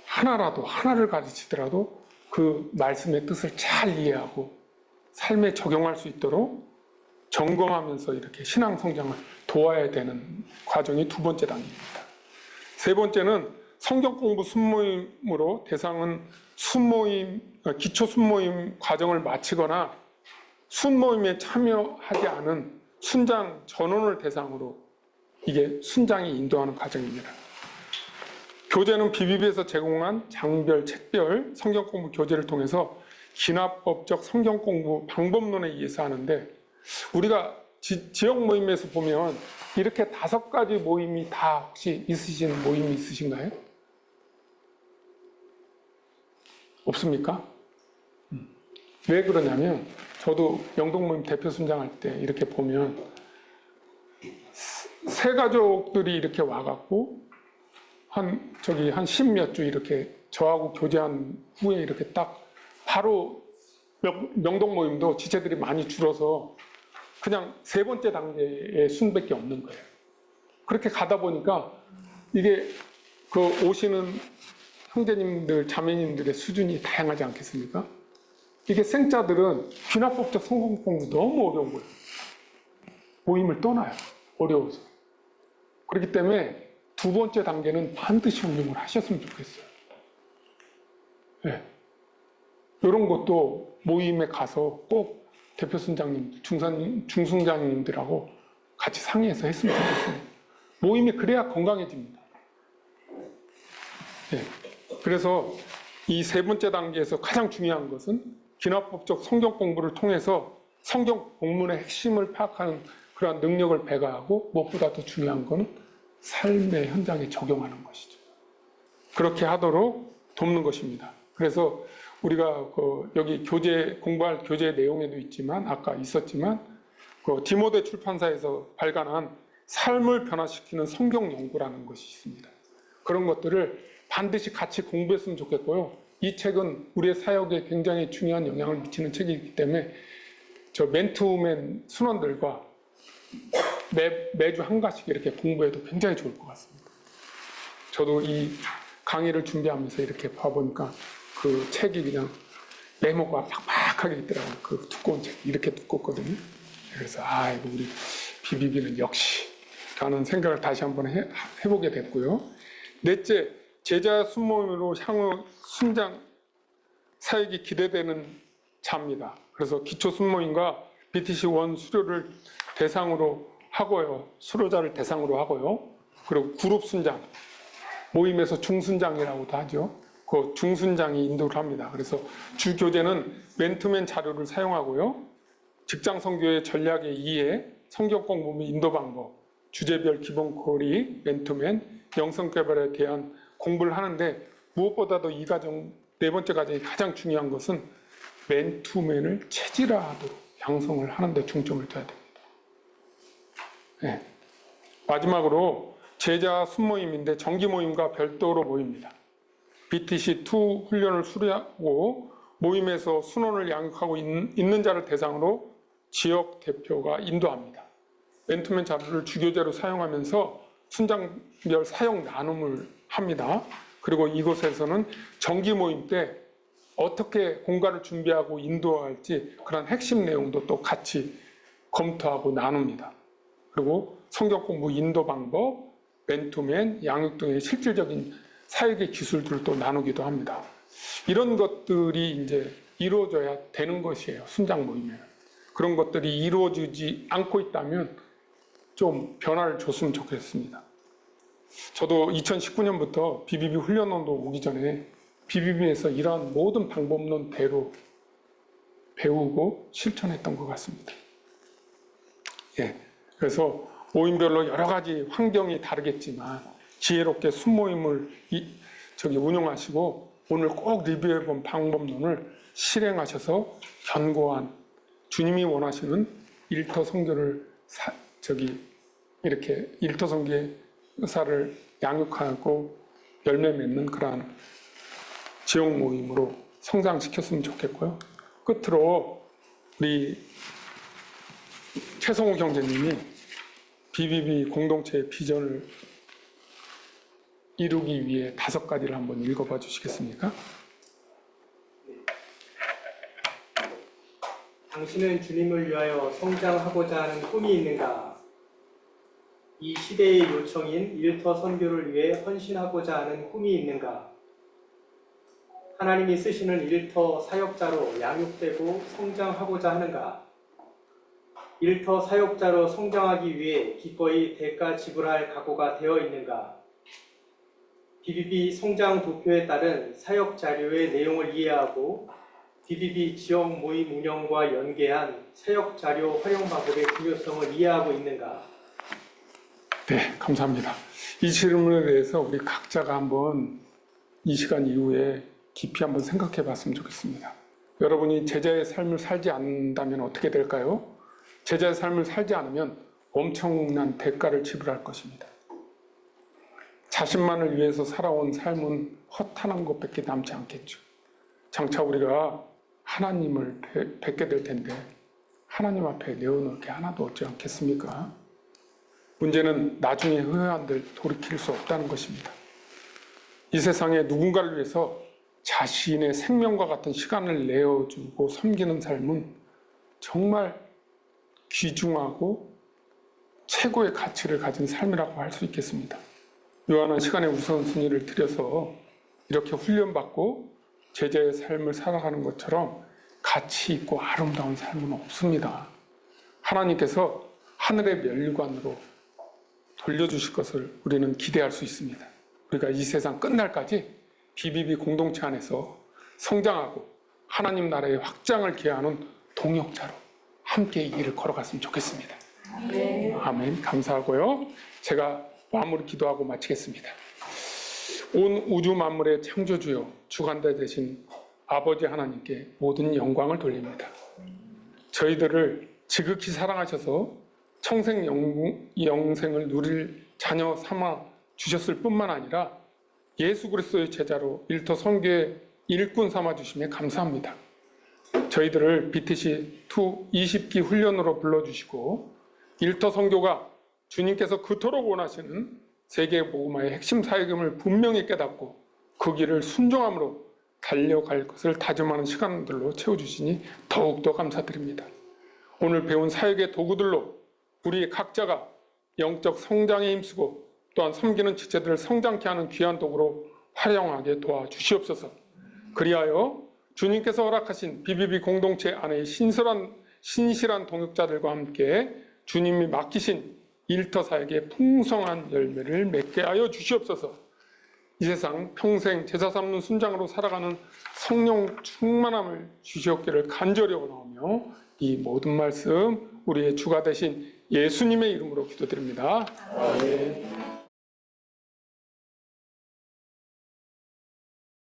하나를 가르치더라도 그 말씀의 뜻을 잘 이해하고 삶에 적용할 수 있도록 점검하면서 이렇게 신앙 성장을 도와야 되는 과정이 두 번째 단계입니다. 세 번째는 성경 공부 순모임으로 대상은 기초 순모임 과정을 마치거나 순모임에 참여하지 않은 순장 전원을 대상으로 이게 순장이 인도하는 과정입니다. 교재는 BBB에서 제공한 장별, 책별 성경 공부 교재를 통해서 기납법적 성경 공부 방법론에 의해서 하는데, 우리가 지역 모임에서 보면 이렇게 5가지 모임이 다 혹시 있으신 모임이 있으신가요? 없습니까? 왜 그러냐면, 저도 영동 모임 대표 순장할 때 이렇게 보면 새 가족들이 이렇게 와갖고 한 10몇 주 이렇게 저하고 교제한 후에 이렇게 딱 바로 명동 모임도 지체들이 많이 줄어서 그냥 세 번째 단계의 순밖에 없는 거예요. 그렇게 가다 보니까 이게 그 오시는 형제님들, 자매님들의 수준이 다양하지 않겠습니까? 이게 생자들은 귀납법적 성경 공부 너무 어려운 거예요. 모임을 떠나요. 어려워서. 그렇기 때문에 두 번째 단계는 반드시 운영을 하셨으면 좋겠어요. 네. 이런 것도 모임에 가서 꼭 대표 순장님, 중순장님들하고 같이 상의해서 했으면 좋겠어요. 모임이 그래야 건강해집니다. 네. 그래서 이 세 번째 단계에서 가장 중요한 것은 기납법적 성경 공부를 통해서 성경 본문의 핵심을 파악하는 그러한 능력을 배가하고, 무엇보다 더 중요한 것은 삶의 현장에 적용하는 것이죠. 그렇게 하도록 돕는 것입니다. 그래서 우리가 여기 공부할 교재 내용에도 있지만, 아까 있었지만, 디모데 출판사에서 발간한 삶을 변화시키는 성경 연구라는 것이 있습니다. 그런 것들을 반드시 같이 공부했으면 좋겠고요. 이 책은 우리의 사역에 굉장히 중요한 영향을 미치는 책이기 때문에 저 맨투맨 순원들과 매주 한 가지씩 이렇게 공부해도 굉장히 좋을 것 같습니다. 저도 이 강의를 준비하면서 이렇게 봐보니까 그 책이 그냥 메모가 팍팍하게 있더라고요. 그 두꺼운 책, 이렇게 두껍거든요. 그래서 이거 우리 BBB는 역시 라는 생각을 다시 한번 해보게 됐고요. 넷째, 제자 순모임으로 향후 순장 사역이 기대되는 자입니다. 그래서 기초 순모임과 BTC1 수료를 대상으로 하고요. 수료자를 대상으로 하고요. 그리고 그룹 순장, 모임에서 중순장이라고도 하죠. 그 중순장이 인도를 합니다. 그래서 주 교재는 맨투맨 자료를 사용하고요. 직장 선교의 전략의 이해, 성경 공부 및 인도 방법, 주제별 기본 코리, 맨투맨, 영성 개발에 대한 공부를 하는데, 무엇보다도 이 과정, 네 번째 과정이 가장 중요한 것은 맨투맨을 체질화하도록 양성을 하는 데 중점을 둬야 됩니다. 네. 마지막으로 제자 순모임인데 정기 모임과 별도로 모입니다. BTC2 훈련을 수료하고 모임에서 순원을 양육하고 있는 자를 대상으로 지역 대표가 인도합니다. 맨투맨 자료를 주교재로 사용하면서 순장별 사역 나눔을 합니다. 그리고 이곳에서는 정기 모임 때 어떻게 공간을 준비하고 인도할지 그런 핵심 내용도 또 같이 검토하고 나눕니다. 그리고 성경 공부 인도 방법, 맨투맨, 양육 등의 실질적인 사역의 기술들을 또 나누기도 합니다. 이런 것들이 이제 이루어져야 되는 것이에요. 순장 모임에는. 그런 것들이 이루어지지 않고 있다면 좀 변화를 줬으면 좋겠습니다. 저도 2019년부터 BBB 훈련원도 오기 전에 BBB에서 이러한 모든 방법론대로 배우고 실천했던 것 같습니다. 예, 그래서 모임별로 여러 가지 환경이 다르겠지만 지혜롭게 순모임을 운영하시고 오늘 꼭 리뷰해본 방법론을 실행하셔서 견고한 주님이 원하시는 일터 선교를 이렇게 일터 선교의 의사를 양육하고 열매 맺는 그러한 지역 모임으로 성장시켰으면 좋겠고요. 끝으로 우리 최성우 형제님이 BBB 공동체의 비전을 이루기 위해 5가지를 한번 읽어봐 주시겠습니까? 당신은 주님을 위하여 성장하고자 하는 꿈이 있는가? 이 시대의 요청인 일터 선교를 위해 헌신하고자 하는 꿈이 있는가? 하나님이 쓰시는 일터 사역자로 양육되고 성장하고자 하는가? 일터 사역자로 성장하기 위해 기꺼이 대가 지불할 각오가 되어 있는가? BBB 성장 도표에 따른 사역 자료의 내용을 이해하고 BBB 지역 모임 운영과 연계한 사역 자료 활용 방법의 중요성을 이해하고 있는가? 네, 감사합니다. 이 질문에 대해서 우리 각자가 한번 이 시간 이후에 깊이 한번 생각해 봤으면 좋겠습니다. 여러분이 제자의 삶을 살지 않는다면 어떻게 될까요? 제자의 삶을 살지 않으면 엄청난 대가를 지불할 것입니다. 자신만을 위해서 살아온 삶은 허탄한 것밖에 남지 않겠죠. 장차 우리가 하나님을 뵙게 될 텐데 하나님 앞에 내어놓을 게 하나도 없지 않겠습니까? 문제는 나중에 후회한들 돌이킬 수 없다는 것입니다. 이 세상에 누군가를 위해서 자신의 생명과 같은 시간을 내어주고 섬기는 삶은 정말 귀중하고 최고의 가치를 가진 삶이라고 할 수 있겠습니다. 요한은 시간의 우선순위를 들여서 이렇게 훈련받고 제자의 삶을 살아가는 것처럼 가치 있고 아름다운 삶은 없습니다. 하나님께서 하늘의 면류관으로 돌려주실 것을 우리는 기대할 수 있습니다. 우리가 이 세상 끝날까지 BBB 공동체 안에서 성장하고 하나님 나라의 확장을 기하는 동역자로 함께 이 길을 걸어갔으면 좋겠습니다. 아멘. 감사하고요. 제가 마무리 기도하고 마치겠습니다. 온 우주 만물의 창조주요 주관자 되신 아버지 하나님께 모든 영광을 돌립니다. 저희들을 지극히 사랑하셔서 청생 영생을 누릴 자녀 삼아 주셨을 뿐만 아니라 예수 그리스도의 제자로 일터 선교의 일꾼 삼아 주심에 감사합니다. 저희들을 BTC2 20기 훈련으로 불러주시고 일터 선교가 주님께서 그토록 원하시는 세계 복음화의 핵심 사역임을 분명히 깨닫고 그 길을 순종함으로 달려갈 것을 다짐하는 시간들로 채워주시니 더욱더 감사드립니다. 오늘 배운 사역의 도구들로 우리 각자가 영적 성장에 힘쓰고 또한 섬기는 지체들을 성장케 하는 귀한 도구로 활용하게 도와주시옵소서. 그리하여 주님께서 허락하신 BBB 공동체 안의 신실한 동역자들과 함께 주님이 맡기신 일터 사역의 풍성한 열매를 맺게 하여 주시옵소서. 이 세상 평생 제자 삼는 순장으로 살아가는 성령 충만함을 주시옵기를 간절히 원하오며 이 모든 말씀 우리의 주가 되신 예수님의 이름으로 기도드립니다. 아멘.